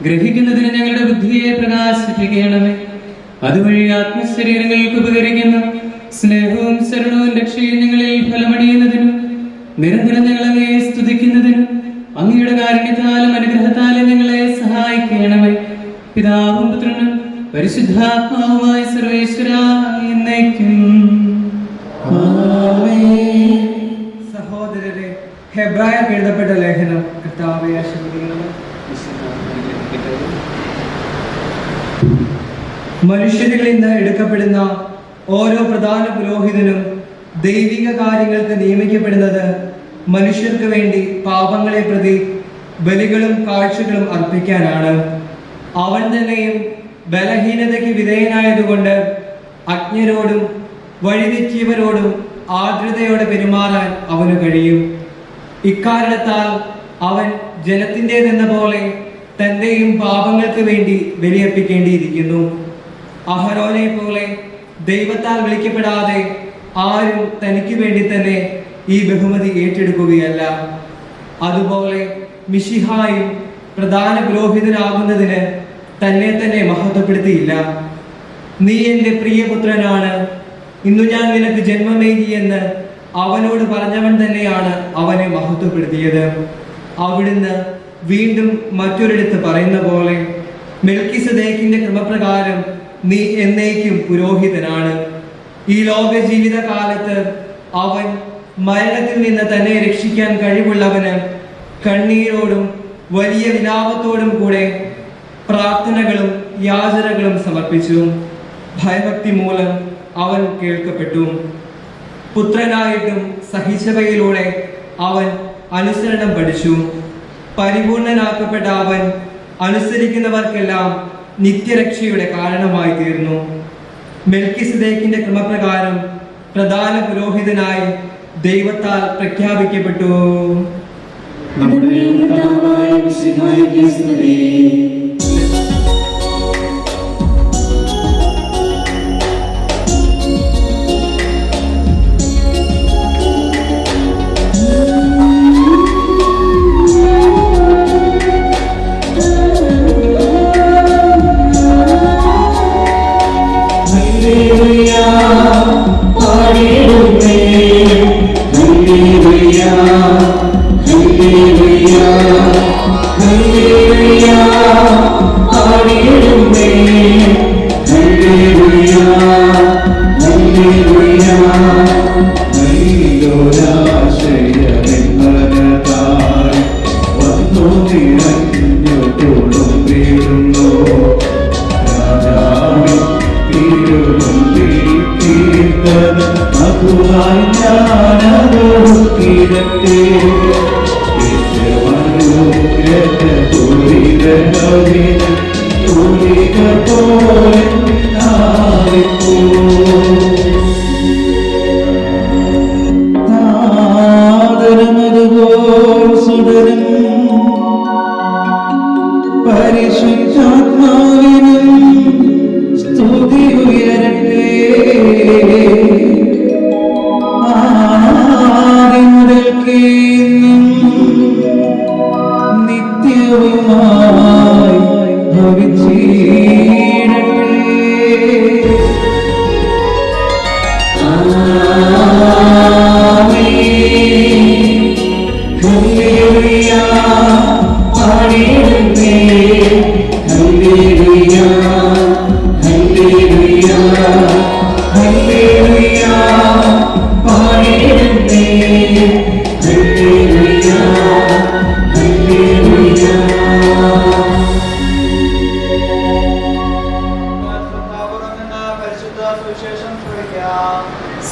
ഗ്രഹിക്കുന്നതിനും ഞങ്ങളുടെ ബുദ്ധിയെ പ്രകാശിപ്പിക്കണമേ. അതുവഴി ആത്മശരീരങ്ങൾക്ക് ഉപകരിക്കുന്ന സ്നേഹവും ശരണവും രക്ഷയും ഞങ്ങളിൽ ഫലമണിയുന്നതിനും നിരന്തരം ഞങ്ങളെ സ്തുതിക്കുന്നതിനും അങ്ങയുടെ കാരുണ്യത്താലും അനുഗ്രഹത്താലും ഞങ്ങളെ സഹായിക്കണമേ. പിതാവും പുത്രനും പരിശുദ്ധാത്മാവുമായ സർവേശ്വര എന്നേക്കും. സഹോദരരെ, ഹെബ്രായർക്ക് എഴുതപ്പെട്ട ലേഖനം കർത്താവേ ആശീർവദിക്കണമേ. മനുഷ്യരിൽ നിന്ന് എടുക്കപ്പെടുന്ന ഓരോ പ്രധാന പുരോഹിതനും ദൈവിക കാര്യങ്ങൾക്ക് നിയമിക്കപ്പെടുന്നത് മനുഷ്യർക്ക് വേണ്ടി പാപങ്ങളെ പ്രതി ബലികളും കാഴ്ചകളും അർപ്പിക്കാനാണ്. അവൻ തന്നെയും ബലഹീനതയ്ക്ക് വിധേയനായതുകൊണ്ട് അജ്ഞരോടും വഴിതെറ്റിയവരോടും ആർദ്രതയോടെ പെരുമാറാൻ അവന് കഴിയും. ഇക്കാരണത്താൽ അവൻ ജനത്തിൻ്റെതെന്ന പോലെ തൻ്റെയും പാപങ്ങൾക്ക് വേണ്ടി ബലിയർപ്പിക്കേണ്ടിയിരിക്കുന്നു. അഹരോനെ പോലെ ദൈവത്താൽ വിളിക്കപ്പെടാതെ ആരും തനിക്ക് വേണ്ടി തന്നെ ഈ ബഹുമതി ഏറ്റെടുക്കുകയല്ല. അതുപോലെ മിശിഹായും പ്രധാന പുരോഹിതനാകുന്നതിന് തന്നെ തന്നെ മഹത്വപ്പെടുത്തിയില്ല. നീ എൻ്റെ പ്രിയപുത്രനാണ്, ഇന്നു ഞാൻ നിനക്ക് ജന്മമേകിയെന്ന് അവനോട് പറഞ്ഞവൻ തന്നെയാണ് അവനെ മഹത്വപ്പെടുത്തിയത്. അവിടുന്ന് വീണ്ടും മറ്റൊരിടത്ത് പറയുന്ന പോലെ മെൽക്കിസദേക്കിന്റെ ക്രമപ്രകാരം നീ എന്നേക്കും പുരോഹിതനാണ്. ഈ ലോക ജീവിതകാലത്ത് അവൻ മരണത്തിൽ നിന്ന് തന്നെ രക്ഷിക്കാൻ കഴിവുള്ളവന് കണ്ണീരോടും വലിയ വിലാപത്തോടും കൂടെ പ്രാർത്ഥനകളും യാചനകളും സമർപ്പിച്ചു. ഭയഭക്തി മൂലം അവൻ കേൾക്കപ്പെട്ടു. പുത്രനായിട്ടും സഹിച്ചവയിലൂടെ അവൻ അനുസരണം പഠിച്ചു. പരിപൂർണനാക്കപ്പെട്ട അവൻ അനുസരിക്കുന്നവർക്കെല്ലാം നിത്യരക്ഷയുടെ കാരണമായി തീർന്നു. മെൽക്കിസദേക്കിന്റെ ക്രമപ്രകാരം പ്രധാന പുരോഹിതനായി ദൈവത്താൽ പ്രഖ്യാപിക്കപ്പെട്ടു. നമ്മുടെ കർത്താവായ മിശിഹായ്ക്ക് സ്തുതി.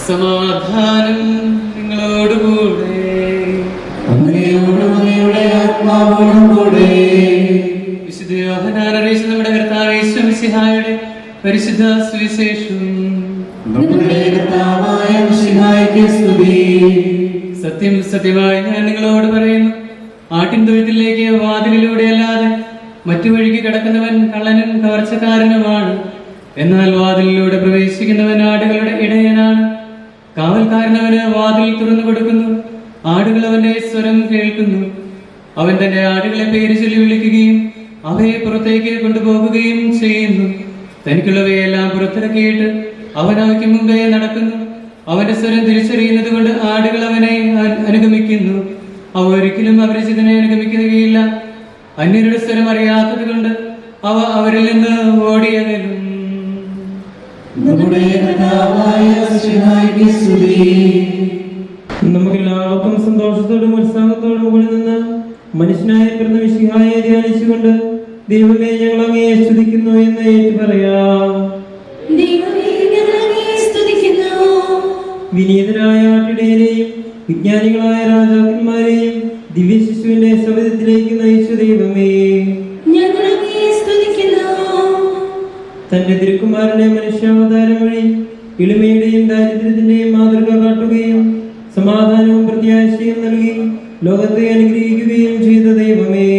സമാധാനം നിങ്ങളോടുകൂടെ. വിശുദ്ധ യോഹന്നാൻ അറിയിച്ച നമ്മുടെ കർത്താവ് യേശു മിശിഹായുടെ പരിശുദ്ധ സുവിശേഷം. സത്യം സത്യമായി ഞാൻ നിങ്ങളോട് പറയുന്നു, ആട്ടിൻ തൊഴുത്തിലേക്ക് വാതിലിലൂടെ അല്ലാതെ മറ്റു വഴിക്ക് കടക്കുന്നവൻ കള്ളനും കവർച്ചക്കാരനുമാണ്. എന്നാൽ വാതിലിലൂടെ പ്രവേശിക്കുന്നവൻ ആടുകളുടെ ഇടയനാണ്. കാവൽക്കാരനവന് വാതിൽ തുറന്നു കൊടുക്കുന്നു. ആടുകൾ അവന്റെ സ്വരം കേൾക്കുന്നു. അവൻ തന്റെ ആടുകളെ പേര് ചൊല്ലി വിളിക്കുകയും അവയെ പുറത്തേക്ക് കൊണ്ടുപോകുകയും ചെയ്യുന്നു. തനിക്കുള്ളവയെല്ലാം പുറത്തിറക്കിയിട്ട് അവൻ അവയ്ക്ക് മുമ്പേ നടക്കുന്നു. അവന്റെ സ്വരം തിരിച്ചറിയുന്നത് കൊണ്ട് ആടുകൾ അവനെ അനുഗമിക്കുന്നു. അവ ഒരിക്കലും അപരിചിതനെ അനുഗമിക്കുകയില്ല. അന്യരുടെ സ്വരം അറിയാത്തത് കൊണ്ട് അവ അവരിൽ നിന്ന് ഓടിയകലും. നമുക്കെല്ലാവർക്കും സന്തോഷത്തോടും ഉത്സാഹത്തോടും കൂടി നിന്ന് മനുഷ്യനായ പിറന്ന മിശിഹായെ ധ്യാനിച്ചുകൊണ്ട് ദൈവമേ ഞങ്ങൾ അങ്ങയെ സ്തുതിക്കുന്നു എന്ന് ഏറ്റു പറയാം. വിനീതനായ ആട്ടിടയനെയും വിജ്ഞാനികളായ രാജാക്കന്മാരെയും ദിവ്യശിശുവിന്റെ സവിധത്തിലേക്ക് നയിച്ച ദൈവമേ, ഞങ്ങൾ അങ്ങയെ സ്തുതിക്കുന്നു. തന്റെ തിരുക്കുമാരന്റെ മനുഷ്യാവതാരം വഴി എളിമയുടെയും ദാരിദ്ര്യത്തിന്റെയും മാതൃക കാട്ടുകയും സമാധാനവും പ്രത്യാശയും നൽകി ലോകത്തെ അനുഗ്രഹിക്കുകയും ചെയ്ത ദൈവമേ,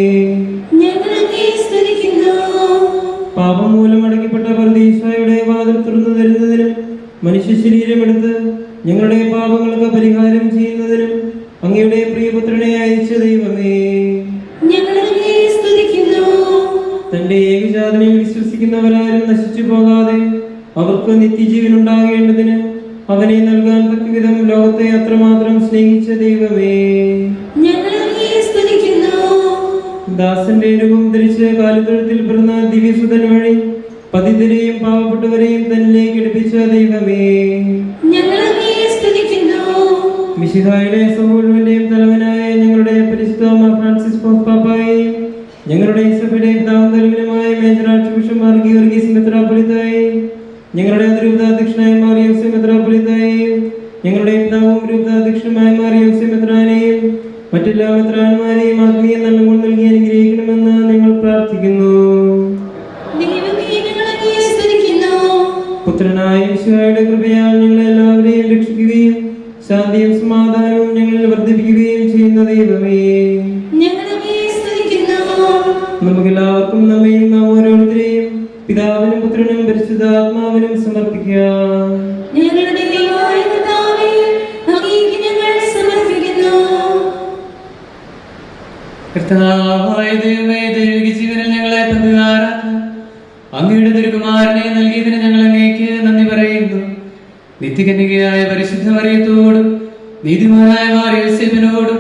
ഞങ്ങൾ അങ്ങയെ സ്തുതിക്കുന്നു. പാപം മൂലം അടയ്ക്കപ്പെട്ട പർദീസായുടെ വാതിൽ തുറന്നു തരുന്നതിനും മനുഷ്യ ശരീരമെടുത്ത് ഞങ്ങളുടെ പാപങ്ങൾക്ക് പരിഹാരം ചെയ്യുന്നതിനും അങ്ങയുടെ പ്രിയപുത്രനെ അയച്ച ദൈവമേ, ഞങ്ങൾ അങ്ങയെ സ്തുതിക്കുന്നു. തന്റെ ഏകജാതനെ വിശ്വസിക്കുന്നവരാരും നശിച്ചു പോകാതെ അവർക്ക് നിത്യജീവൻ ഉണ്ടാകേണ്ടതിന് അവനെ നൽകാൻ തക്കവിധം ലോകത്തെ അത്രമാത്രം സ്നേഹിച്ച ദൈവമേ, ഞങ്ങൾ അങ്ങയെ സ്തുതിക്കുന്നു. ദാസന്റെ രൂപം ധരിച്ച് കാലുതൊഴുത്തിൽ പിറന്ന ദിവ്യസുതൻ വഴി പതിതരെയും പാവപ്പെട്ടവരെയും തന്നിലേക്ക് എടുപ്പിച്ച ദൈവമേ, ഞങ്ങൾ അങ്ങയെ സ്തുതിക്കുന്നു. മിശിഹായുടെ സമൂഹത്തിന്റെയും തലവനായ ഞങ്ങളുടെ പരിശുദ്ധ മാർ ഫ്രാൻസിസ് പാപ്പായെയും ഞങ്ങളുടെ സഭയുടെ പിതാവും തലവനുമായ major archbishop Mar Geevarghese മെത്രാപ്പൊലീത്തായെയും ഞങ്ങളുടെ അതിരൂപതാധ്യക്ഷനായ മാർ യോസേഫ് മെത്രാപ്പൊലീത്തായെയും ഞങ്ങളുടെ പിതാവും രൂപതാധ്യക്ഷനുമായ മാർ യോസേഫ് മെത്രാനെയും മറ്റെല്ലാ മെത്രാന്മാരെയും ആത്മീയ നന്മകൾ നൽകി അനുഗ്രഹിക്കണമെന്ന് ഞങ്ങൾ പ്രാർത്ഥിക്കുന്നു. ദൈവമേ, ഞങ്ങൾ അങ്ങയെ സ്തുതിക്കുന്നു. പുത്രനായ ഈശോയുടെ കൃപയാൽ ഞങ്ങൾ എല്ലാവരെയും രക്ഷിക്കുകയും ശാന്തിയും സമാധാനവും ഞങ്ങളിൽ വർദ്ധിപ്പിക്കുകയും ചെയ്യുന്ന ദൈവമേ, ഞങ്ങൾ അങ്ങയെ സ്തുതിക്കുന്നു. നമുക്കെല്ലാവർക്കും നമ്മയും നാം ഓരോരുത്തരെയും പിതാവിനും പുത്രനും പരിശുദ്ധാത്മാവിനും സമർപ്പിക്കാം. ഞങ്ങളുടെ ദൈവമായ കർത്താവേ, അങ്ങേക്ക് ഞങ്ങൾ സമർപ്പിക്കുന്നു. കർത്താവായ ദൈവമേ, ദൈവിക ജീവനിൽ ഞങ്ങളെ പങ്കുകാരാക്കാൻ അങ്ങയുടെ തിരുകുമാരനെ നൽകിയതിന് ഞങ്ങൾ അങ്ങേക്ക് നന്ദി പറയുന്നു. നിത്യകന്യകയായ പരിശുദ്ധ മറിയത്തോടും നീതിമാനായ മാർ യോസേഫിനോടും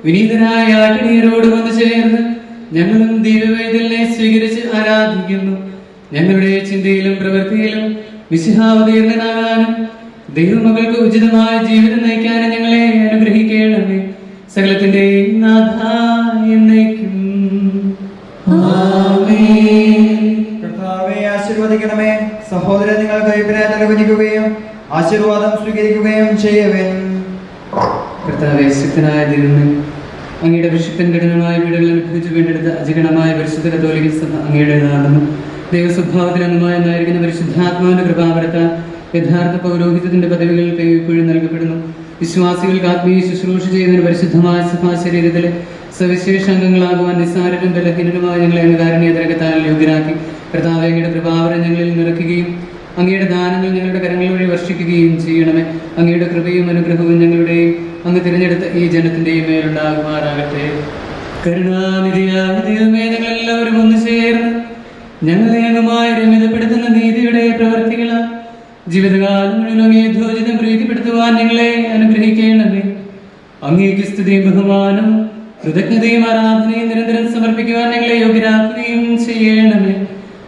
വിനീതരായ ആട്ടിണിയരോടും വന്നു ചേർന്ന് ഞങ്ങളും ദിവ്യവൈതലിനെ സ്വീകരിച്ച് ആരാധിക്കുന്നു. ഞങ്ങളുടെ ചിന്തയിലും പ്രവൃത്തിയിലും മിശിഹാവതീർണനാകാനും ദൈവമകൾക്ക് ഉചിതമായ ജീവിതം നയിക്കാനും ഞങ്ങളെ അനുഗ്രഹിക്കണമേ. സകലത്തിന്റെ നാഥ എന്നേക്കും ആമേൻ. കർത്താവെ ആശീർവദിക്കണമേ. സഹോദരൻ നിങ്ങൾ കൈപ്പിനെ തലകുനിക്കുകയും ആശീർവാദം സ്വീകരിക്കുകയും ചെയ്യവൻ. കർത്താവേ, ശക്തനായ ദൈവമേ, അങ്ങയുടെ വിശുദ്ധൻ കഠിനമായ പീഡകൾ അനുഭവിച്ചു വീണ്ടെടുത്ത അജഗണമായ പരിശുദ്ധ കത്തോലിക്ക സഭ അങ്ങയുടേതാണെന്ന് ദൈവസ്വഭാവത്തിൽ അംഗമായി എന്നായിരിക്കുന്ന പരിശുദ്ധാത്മാവിന്റെ കൃപാവരത്താൽ യഥാർത്ഥ പൗരോഹിത്യത്തിന്റെ പദവികൾ ഇപ്പോഴും നൽകപ്പെടുന്നു. വിശ്വാസികൾക്ക് ആത്മീയ ശുശ്രൂഷ ചെയ്യുന്നതിന് പരിശുദ്ധമായ സഭാ ശരീരത്തിലെ സവിശേഷ അംഗങ്ങളാകുവാൻ നിസ്സാരരും ബലഹീനരുമായ ഞങ്ങളെ കാരുണ്യതരകത്താൽ യോഗ്യരാക്കി കർത്താവേ, അങ്ങയുടെ കൃപാവരം ഞങ്ങളിൽ നിറയ്ക്കുകയും അങ്ങയുടെ ദാനങ്ങൾ ഞങ്ങളുടെ കരങ്ങൾ വഴി വർഷിക്കുകയും ചെയ്യണമേ. അങ്ങയുടെ കൃപയും അനുഗ്രഹവും ഞങ്ങളുടെയും അങ്ങ് തിരഞ്ഞെടുത്ത ഈ ജനത്തിന്റെയും മേലുണ്ടാകുമാറാകട്ടെ. കരുണാനിധിയായ ദൈവമേ, ഞങ്ങളെല്ലാവരും ഒന്ന് ചേർന്ന് ഞങ്ങളെ അങ്ങുമായി രമ്യതപ്പെടുത്തുന്ന നീതിയുടെ പ്രവർത്തികളാൽ ജീവിതകാലങ്ങളിൽ അങ്ങേ ധോജിതം പ്രീതിപ്പെടുത്തുവാൻ ഞങ്ങളെ അനുഗ്രഹിക്കണമേ. അങ്ങേക്ക് സ്തുതിയും ബഹുമാനം കൃതജ്ഞതയും ആരാധനയും നിരന്തരം സമർപ്പിക്കുവാൻ ഞങ്ങളെ യോഗ്യരാക്കുകയും ചെയ്യണമേ.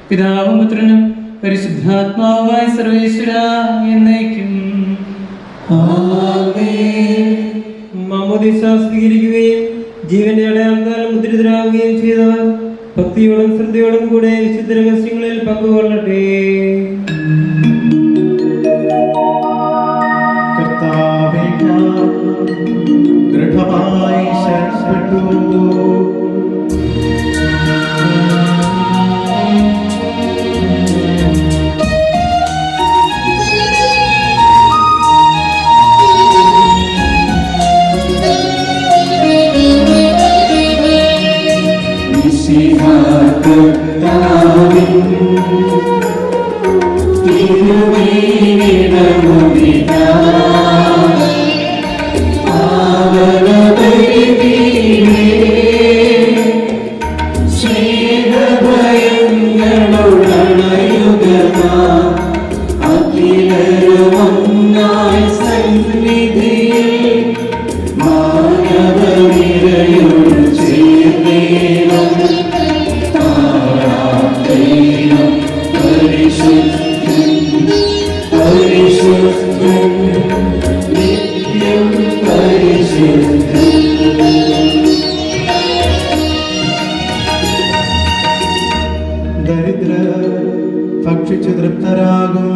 പിതാവും പുത്രനും പരിശുദ്ധാത്മാവുമായ സർവേശ്വര എന്നേക്കും ആമേൻ. മാമോദീസ സ്വീകരിക്കുകയും ജീവന്റെ അടയാളത്താൽ മുദ്രിതരാകുകയും ചെയ്തവർ ഭക്തിയോടും ശ്രദ്ധയോടും കൂടെ വിശുദ്ധ രഹസ്യങ്ങളിൽ പങ്കുകൊള്ളട്ടെ. കർത്താവേ, ഞാൻ ദൃഢമായി ശരണപ്പെട്ടു. ദരിദ്രർ ഭക്ഷിച്ചു തൃപ്തരാകും.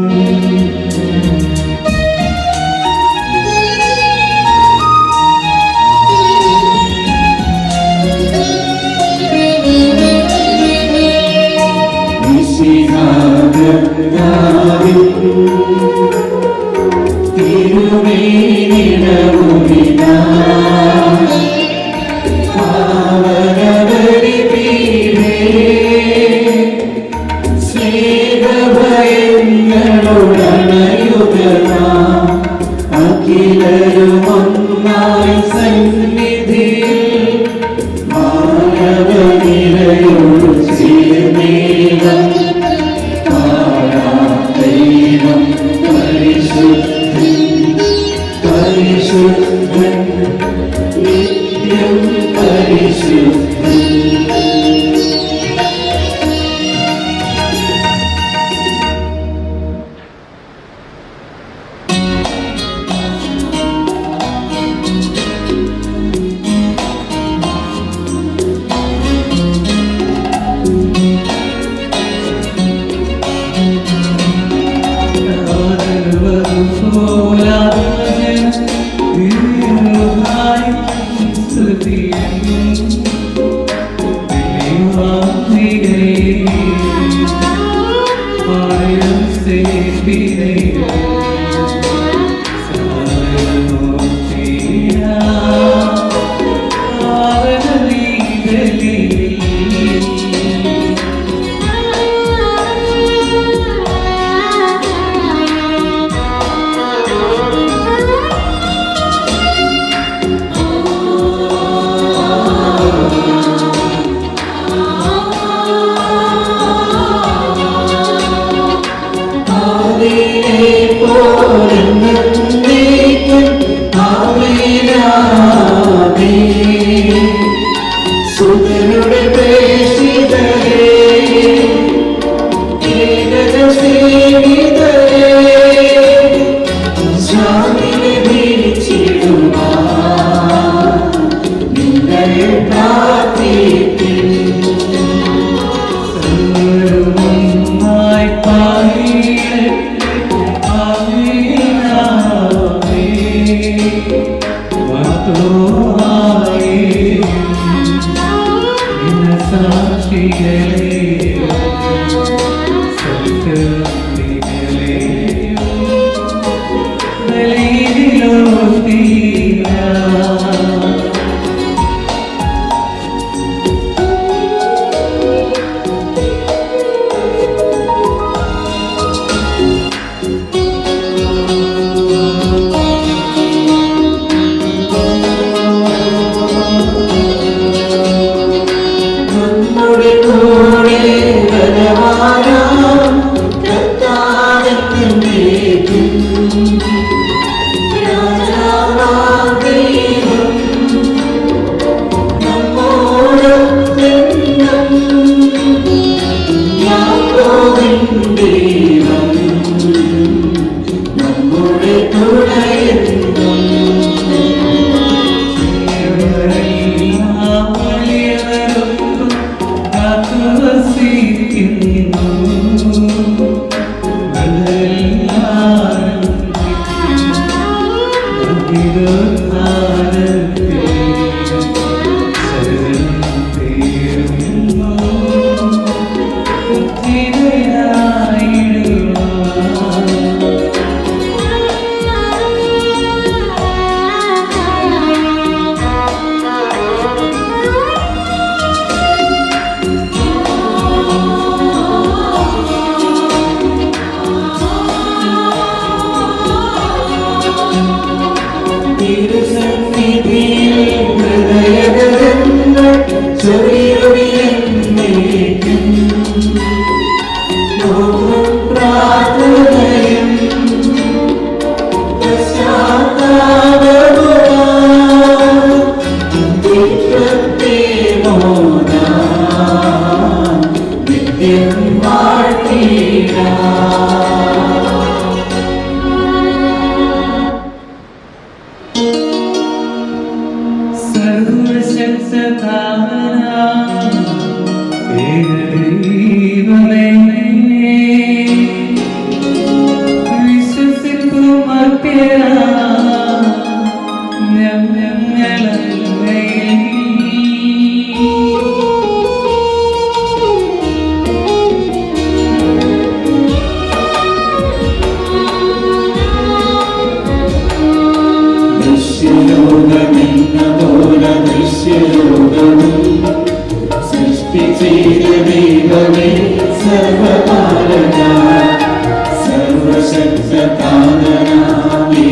സർവശക്തനാമേ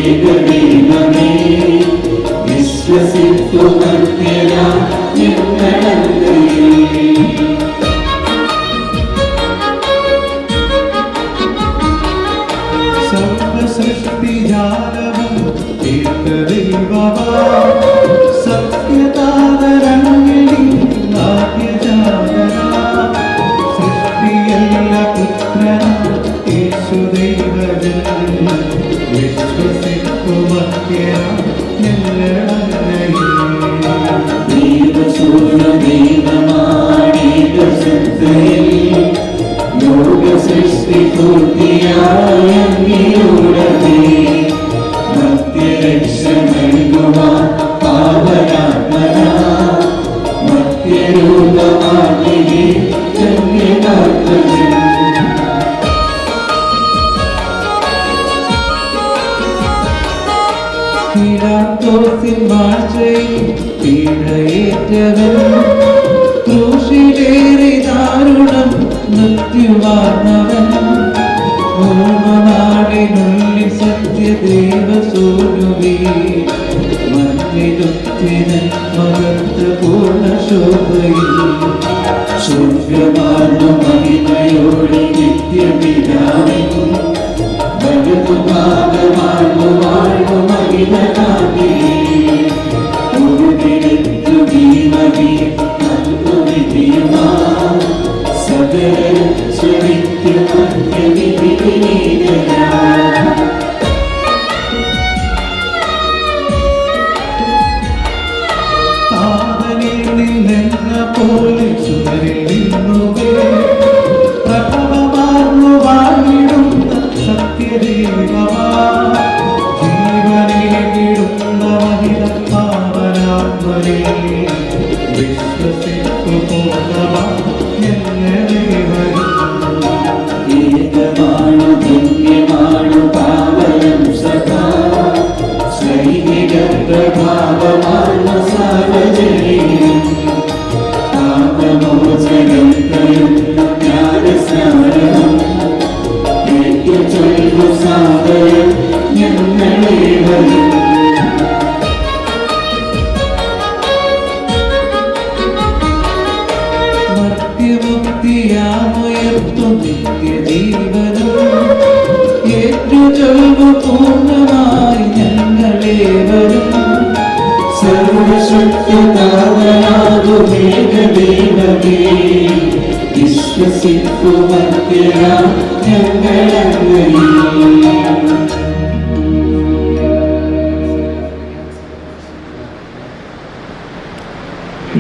ക്രൂശിലേറെ ദാരുണം മൃത്യുവാർന്നവൻ നാടിനുള്ളിൽ സത്യദേവസൂനുവേ മഞ്ഞിലുത്തിനൻ മഹത്വപൂർണ്ണ ശോഭയിൽ ശുഭ്യമാർന്ന മഹിമയോടെ നിത്യപിതാവിൻ വലുതുഭാഗമാർന്നു വാഴ്ന്നു മഹിമകാമേ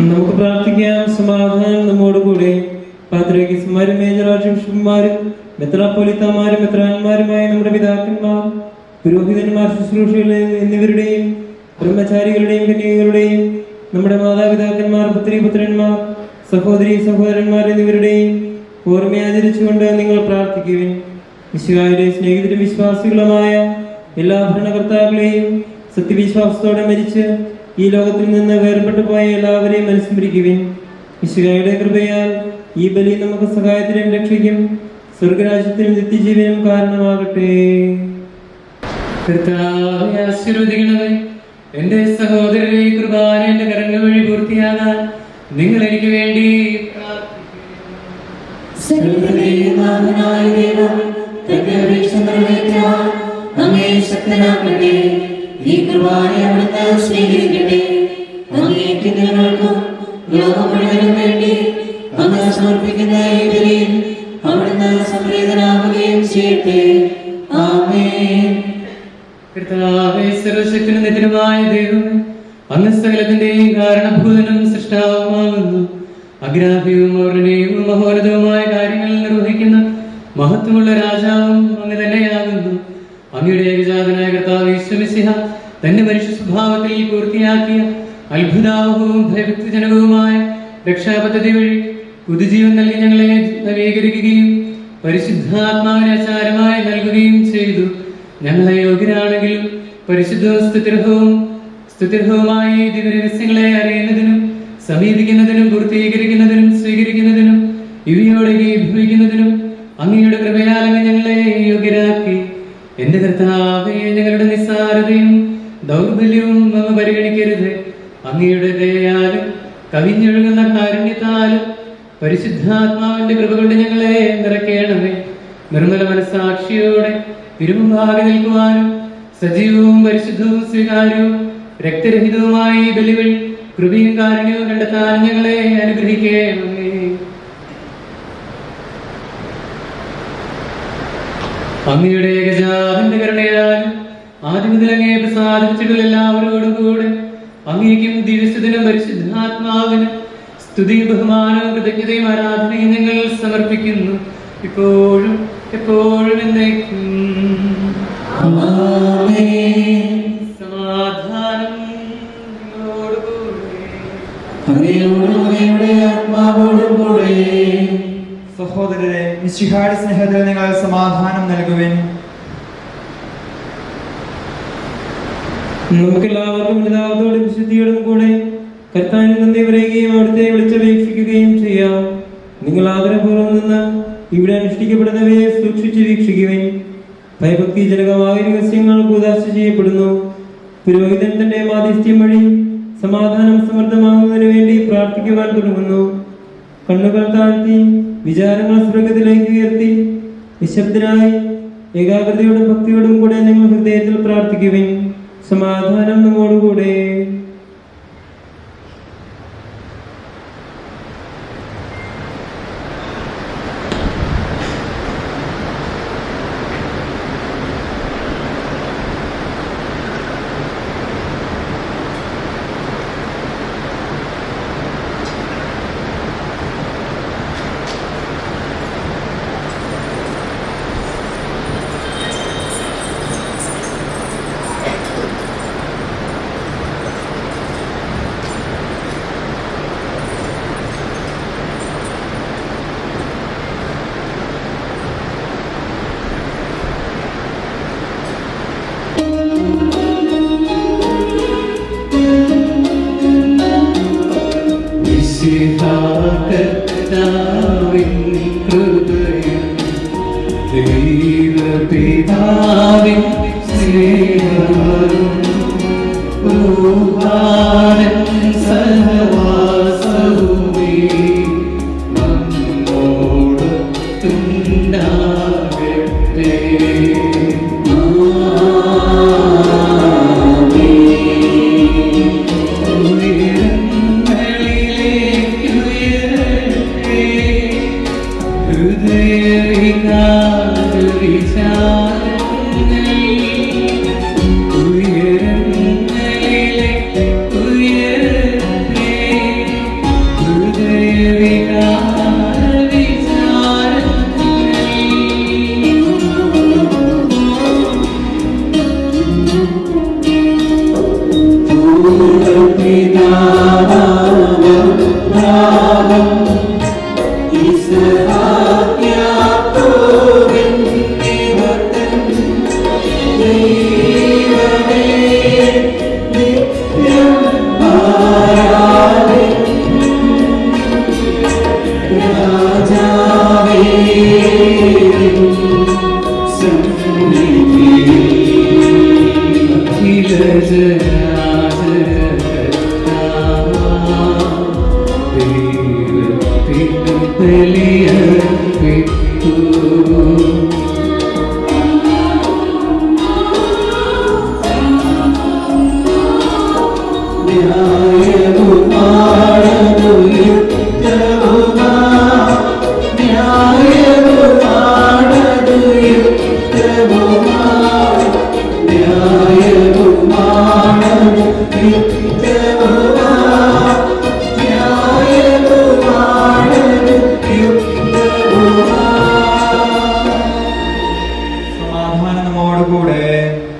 നമുക്ക് പ്രാർത്ഥിക്കാം. സമാധാനം നമ്മോടുകൂടെ. പാത്രികീസ്മാരും മേജറാർച്ചുമാരും മെത്രാപ്പൊലീത്തമാരും മെത്രാന്മാരുമായ നമ്മുടെ പിതാക്കന്മാർ, പുരോഹിതന്മാർ, ശുശ്രൂഷകളെ എന്നിവരുടെയും ബ്രഹ്മചാരികളുടെയും കന്യകകളുടെയും നമ്മുടെ മാതാപിതാക്കന്മാർ, പുത്രീപുത്രന്മാർ, സഹോദരി സഹോദരന്മാർ എന്നിവരുടെയും ഓർമ്മയാചരിച്ചുകൊണ്ട് നിങ്ങൾ പ്രാർത്ഥിക്കുവിൻ. മിശിഹായുടെ സ്നേഹിതരും വിശ്വാസികളുമായ എല്ലാ ഭരണകർത്താക്കളെയും സത്യവിശ്വാസത്തോടെ മരിച്ച് ഈ ലോകത്തിൽ നിന്ന് വേർപെട്ടു പോയ എല്ലാവരെയും അനുസ്മരിക്കുവിൻ. മിശിഹായുടെ കൃപയാൽ ഈ ബലി നമുക്ക് സഹായത്തിനും രക്ഷയ്ക്കും സ്വർഗരാജ്യത്തിനും നിത്യജീവനും കാരണമാകട്ടെ. ആശീർവദിക്കണമേ. എന്റെ സഹോദരരെ, കൃപാന എന്റെ കരങ്ങൾ വഴി പൂർത്തിയാകാൻ നിങ്ങൾ എനിക്ക് വേണ്ടി ഈ കൃപാനെ അവിടുന്ന് സ്വീകരിക്കട്ടെ. അങ്ങേക്ക് ഞങ്ങൾക്കും ലോകം മുഴുവനും വേണ്ടി അങ്ങ് സമർപ്പിക്കുന്ന ഈ ബലിയിൽ അവിടുന്ന് സംപ്രീതനാവുകയും ചെയ്യട്ടെ. ആമേൻ. കർത്താവേ, സർവശക്തനും നിത്യനുമായ ദൈവമേ, അങ്ങ് സകലത്തിന്റെയും കാരണഭൂതനും സൃഷ്ടാവുമാകുന്നു. അഗ്രാഹ്യവും ഓർമ്മയും മഹോന്നതവുമായ കാര്യങ്ങൾ നിർവഹിക്കുന്ന മഹത്വമുള്ള രാജാവും അങ്ങ് തന്നെയാകുന്നു. അങ്ങയുടെ ഏകജാതനായ കർത്താവ് യേശു മിശിഹ തന്റെ മനുഷ്യ സ്വഭാവത്തിൽ പൂർത്തിയാക്കിയ അത്ഭുതാവഹവും ഭയഭക്തിജനകവുമായ രക്ഷാപദ്ധതി വഴി പുതുജീവൻ നൽകി ഞങ്ങളെ നവീകരിക്കുകയും പരിശുദ്ധാത്മാവിനെ ആചാരമായി നൽകുകയും ചെയ്തു. ഞങ്ങളെ യോഗ്യരാണെങ്കിലും പരിശുദ്ധവും സ്തുത്യർഹവുമായ ദിവ്യരഹസ്യങ്ങളെ അറിയുന്നതിനും സമീപിക്കുന്നതിനും പൂർത്തീകരിക്കുന്നതിനും സ്വീകരിക്കുന്നതിനും ഇവയോടെ ഭവിക്കുന്നതിനും അങ്ങയുടെ കൃപയാൽ അങ്ങ് ഞങ്ങളെ യോഗ്യരാക്കി. എന്റെ കർത്താവേ, ഞങ്ങളുടെ നിസ്സാരതയും ദൗർബല്യവും അങ്ങ് പരിഗണിക്കരുത്. അങ്ങയുടെ ദയയാലും കവിഞ്ഞൊഴുകുന്ന കാരുണ്യത്താലും പരിശുദ്ധാത്മാവിന്റെ കൃപ കൊണ്ട് ഞങ്ങളെ നിറയ്ക്കണമേ. നിർമ്മല മനസ്സാക്ഷിയോടെ തിരുമുമ്പാകെ നിൽക്കുവാനും സജീവവും പരിശുദ്ധവും സ്വീകാര്യവും രക്തരഹിതവുമായ ഈ ബലികൾ കൃപയും കാരുണ്യവും കണ്ടെത്താൻ ഞങ്ങളെ അനുഗ്രഹിക്കണമേ. അങ്ങയുടെ ഏകജാതന്റെ കരുണയാൽ ആദ്യം മുതൽ അങ്ങയെ പ്രസാദിച്ചിട്ടുള്ള എല്ലാവരോടും കൂടെ അങ്ങേക്കും ദിവസത്തിനും പരിശുദ്ധാത്മാവിനും സ്തുതിയും ബഹുമാനവും കൃതജ്ഞതയും ആരാധനയും നിങ്ങൾ സമർപ്പിക്കുന്നു, ഇപ്പോഴും എപ്പോഴും എന്നേക്കും. സമാധാനം നിങ്ങളോടുകൂടെ. ആത്മാവോടുകൂടെ. സഹോദരരെ, മിശിഹായുടെ സ്നേഹത്തിൽ നിങ്ങൾ സമാധാനം നൽകുവിൻ. നമുക്കെല്ലാവർക്കും പിതാവോടും വിശുദ്ധിയോടും കൂടെ കർത്താവിന് നന്ദി പറയുകയും അവിടുത്തെ വിളിച്ചപേക്ഷിക്കുകയും ചെയ്യാം. നിങ്ങൾ ആദരപൂർവ്വം നിന്ന് ഇവിടെ അനുഷ്ഠിക്കപ്പെടുന്നവയെ സൂക്ഷിച്ച് വീക്ഷിക്കുവിൻ. ഭയഭക്തിജനകമായ രഹസ്യങ്ങൾ കൂദാശ ചെയ്യപ്പെടുന്നു. പുരോഹിതൻ തന്റെ മാധ്യസ്ഥ്യം വഴി സമാധാനം സമൃദ്ധമാകുന്നതിന് വേണ്ടി പ്രാർത്ഥിക്കുവാൻ തുടങ്ങുന്നു. കണ്ണുകൾ താഴ്ത്തി വിചാരങ്ങൾ സ്വർഗത്തിലേക്ക് ഉയർത്തി നിശബ്ദനായി ഏകാഗ്രതയോടും ഭക്തിയോടും കൂടെ നിങ്ങൾ ഹൃദയത്തിൽ പ്രാർത്ഥിക്കുവിൻ. സമാധാനം നമ്മോടുകൂടെ. കർത്താവിൻ ഹൃദയം ദൈവപിതാവിൻ സ്നേഹവും ഊഹാരൻ സഹവാസവുമേ നമ്മോടൊത്തുണ്ടാകട്ടെ.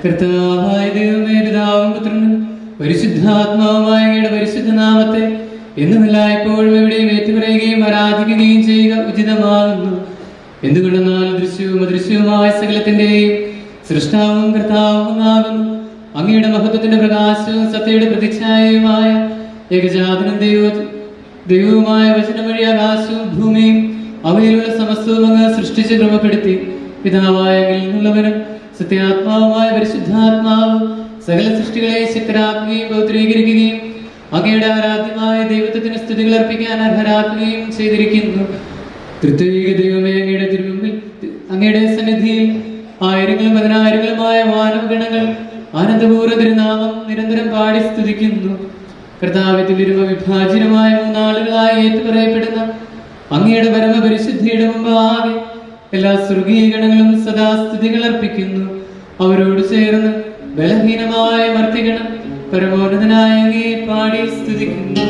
കർത്താവായ ദൈവമേ, പിതാവും പുത്രനും പരിശുദ്ധാത്മാവുമായ അങ്ങയുടെ പരിശുദ്ധ നാമത്തെ എന്നും എല്ലായ്പ്പോഴും എവിടെയും ഏറ്റുപറയുകയും ആരാധിക്കുകയും ചെയ്യുക ഉചിതമാകുന്നു. എന്തുകൊണ്ടെന്നാൽ ദൃശ്യവും അദൃശ്യവുമായ സകലത്തിന്റെയും സൃഷ്ടാവും കർത്താവുമാകുന്നു. അങ്ങയുടെ മഹത്വത്തിന്റെ പ്രകാശവും സത്യയുടെ പ്രതിച്ഛായയുമായ ഏകജാതനും ദൈവവുമായ വചനം വഴി ആകാശവും ഭൂമിയും അവയിലുള്ള സമസ്തവും അങ്ങ് സൃഷ്ടിച്ച് ക്രമപ്പെടുത്തി. പിതാവായ നിന്നുള്ളവനും സത്യാത്മാവുമായ പരിശുദ്ധാത്മാവ് സകല സൃഷ്ടികളെ ശക്തരാക്കുകയും പൗത്രീകരിക്കുകയും അങ്ങയുടെ ആരാധ്യമായ ദൈവത്വത്തിന് സ്തുതികൾ അർപ്പിക്കാൻ അർഹരാക്കുകയും ചെയ്തിരിക്കുന്നു. തൃത്വൈക ദൈവമേ, അങ്ങയുടെ തിരുമുമ്പിൽ അങ്ങയുടെ സന്നിധിയിൽ ആയിരങ്ങളും പതിനായിരങ്ങളുമായ മാനവഗണങ്ങൾ ആനന്ദപൂർവ്വ തിരുനാമം നിരന്തരം പാടി സ്തുതിക്കുന്നു. കർത്താവ്യത്തിൽ ഇരുമ വിഭാജനമായ മൂന്നാളുകളായി ഏറ്റുപറയപ്പെടുന്ന അങ്ങയുടെ പരമപരിശുദ്ധിയുടെ മുമ്പാകെ എല്ലാ സ്വർഗീയ ഗണങ്ങളും സദാ സ്തുതികൾ അർപ്പിക്കുന്നു. അവരോട് ചേർന്ന് ബലഹീനമായ മർത്തിഗണം പരമോന്നതനായ അങ്ങയെ പാടി സ്തുതിക്കുന്നു.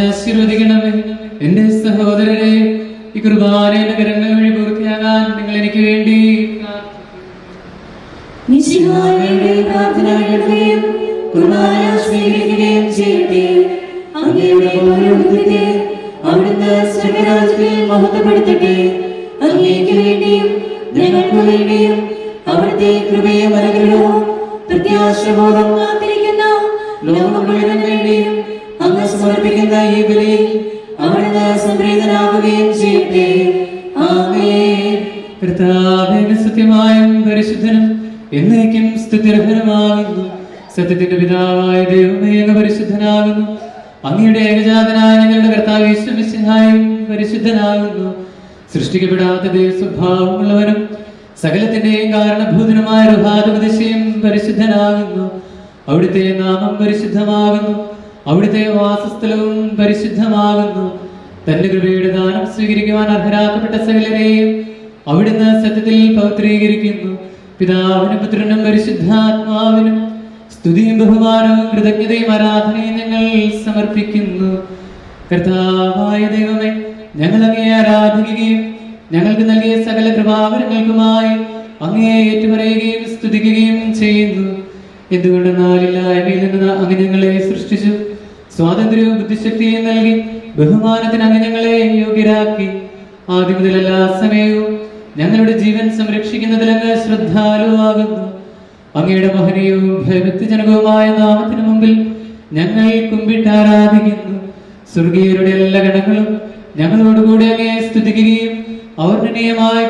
ആശീർവദിക്കണമേ. എന്റെ സഹോദരരെ, ഈ കുർബാന നഗരങ്ങൾ വഴി പൂർത്തിയാകാൻ നിങ്ങൾ എനിക്ക് വേണ്ടി മിശിഹായുടെ പ്രാർത്ഥന കേൾക്കുകയും കുർബാന സ്വീകരിക്കുകയും ചെയ്യട്ടെ. അങ്ങയുടെ പൗരോഹിത്യത്തെ അവിടുന്ന് സ്വർഗ്ഗരാജ്യത്തിൽ മഹത്വപ്പെടുത്തട്ടെ. അങ്ങേക്ക് വേണ്ടിയും ഞങ്ങൾക്ക് വേണ്ടിയും അവിടുത്തെ കൃപയും അനുഗ്രഹവും പ്രത്യാശബോധം കാത്തിരിക്കുന്ന ലോകം മുഴുവൻ വേണ്ടിയും അങ്ങ് സമർപ്പിക്കുന്ന ഈ ബലിയിൽ അവിടുന്ന് സംപ്രീതനാകുകയും ചെയ്യട്ടെ. ആമേൻ. കർത്താവേ, സത്യമായും പരിശുദ്ധനും എന്നേക്കും സ്തുത്യർഹനുമാകുന്നു. സത്യത്തിന്റെ പിതാവായ ദൈവമേ, അങ്ങ് പരിശുദ്ധനാകുന്നു. അങ്ങയുടെ ഏകജാതനായ ഞങ്ങളുടെ കർത്താവ് യേശു മിശിഹായും പരിശുദ്ധനാകുന്നു. സൃഷ്ടിക്കപ്പെടാത്ത ദൈവസ്വഭാവമുള്ളവനും സകലത്തിന്റെയും കാരണഭൂതനുമായ റുഹാദുപദേശയും പരിശുദ്ധനാകുന്നു. അവിടുത്തെ നാമം പരിശുദ്ധമാകുന്നു. അവിടുത്തെ വാസസ്ഥലവും പരിശുദ്ധമാകുന്നു. തന്റെ കൃപയുടെ ദാനം സ്വീകരിക്കുവാൻ അർഹരാക്കപ്പെട്ട സകലരെയും അവിടുന്ന് സത്യത്തിൽ പവിത്രീകരിക്കുന്നു. പിതാവിനും പുത്രനും പരിശുദ്ധാത്മാവിനും സ്തുതിയും ബഹുമാനവും കൃതജ്ഞതയും ആരാധനയും ഞങ്ങൾ സമർപ്പിക്കുന്നു. കർത്താവായ ദൈവമേ, ഞങ്ങൾ അങ്ങയെ ആരാധിക്കുകയും ഞങ്ങൾക്ക് നൽകിയ സകല കൃപാവരങ്ങൾക്കുമായി അങ്ങയെ ഏറ്റുപറയുകയും സ്തുതിക്കുകയും ചെയ്യുന്നു. എന്തുകൊണ്ടെന്നാൽ ഇല്ലായ്മയിൽ നിന്ന് അങ്ങ് ഞങ്ങളെ സൃഷ്ടിച്ചു, സ്വാതന്ത്ര്യവും ബുദ്ധിശക്തിയും നൽകി ബഹുമാനത്തിന് അങ്ങ് ഞങ്ങളെ യോഗ്യരാക്കി. ആദ്യം മുതൽ എല്ലാ സമയവും ഞങ്ങളുടെ ജീവൻ സംരക്ഷിക്കുന്നതിൽ അങ്ങ് ശ്രദ്ധാലുവാകുന്നു. അങ്ങയുടെ മഹനീയവും ഭയഭക്തിജനകവുമായ നാമത്തിന് മുമ്പിൽ ഞങ്ങൾ കുമ്പിട്ട് ആരാധിക്കുന്നു. സ്വർഗീയരുടെ എല്ലാ ഗണങ്ങളും ഞങ്ങളോടുകൂടി അങ്ങയെ സ്തുതിക്കുകയും അവർണ്ണനീയമായ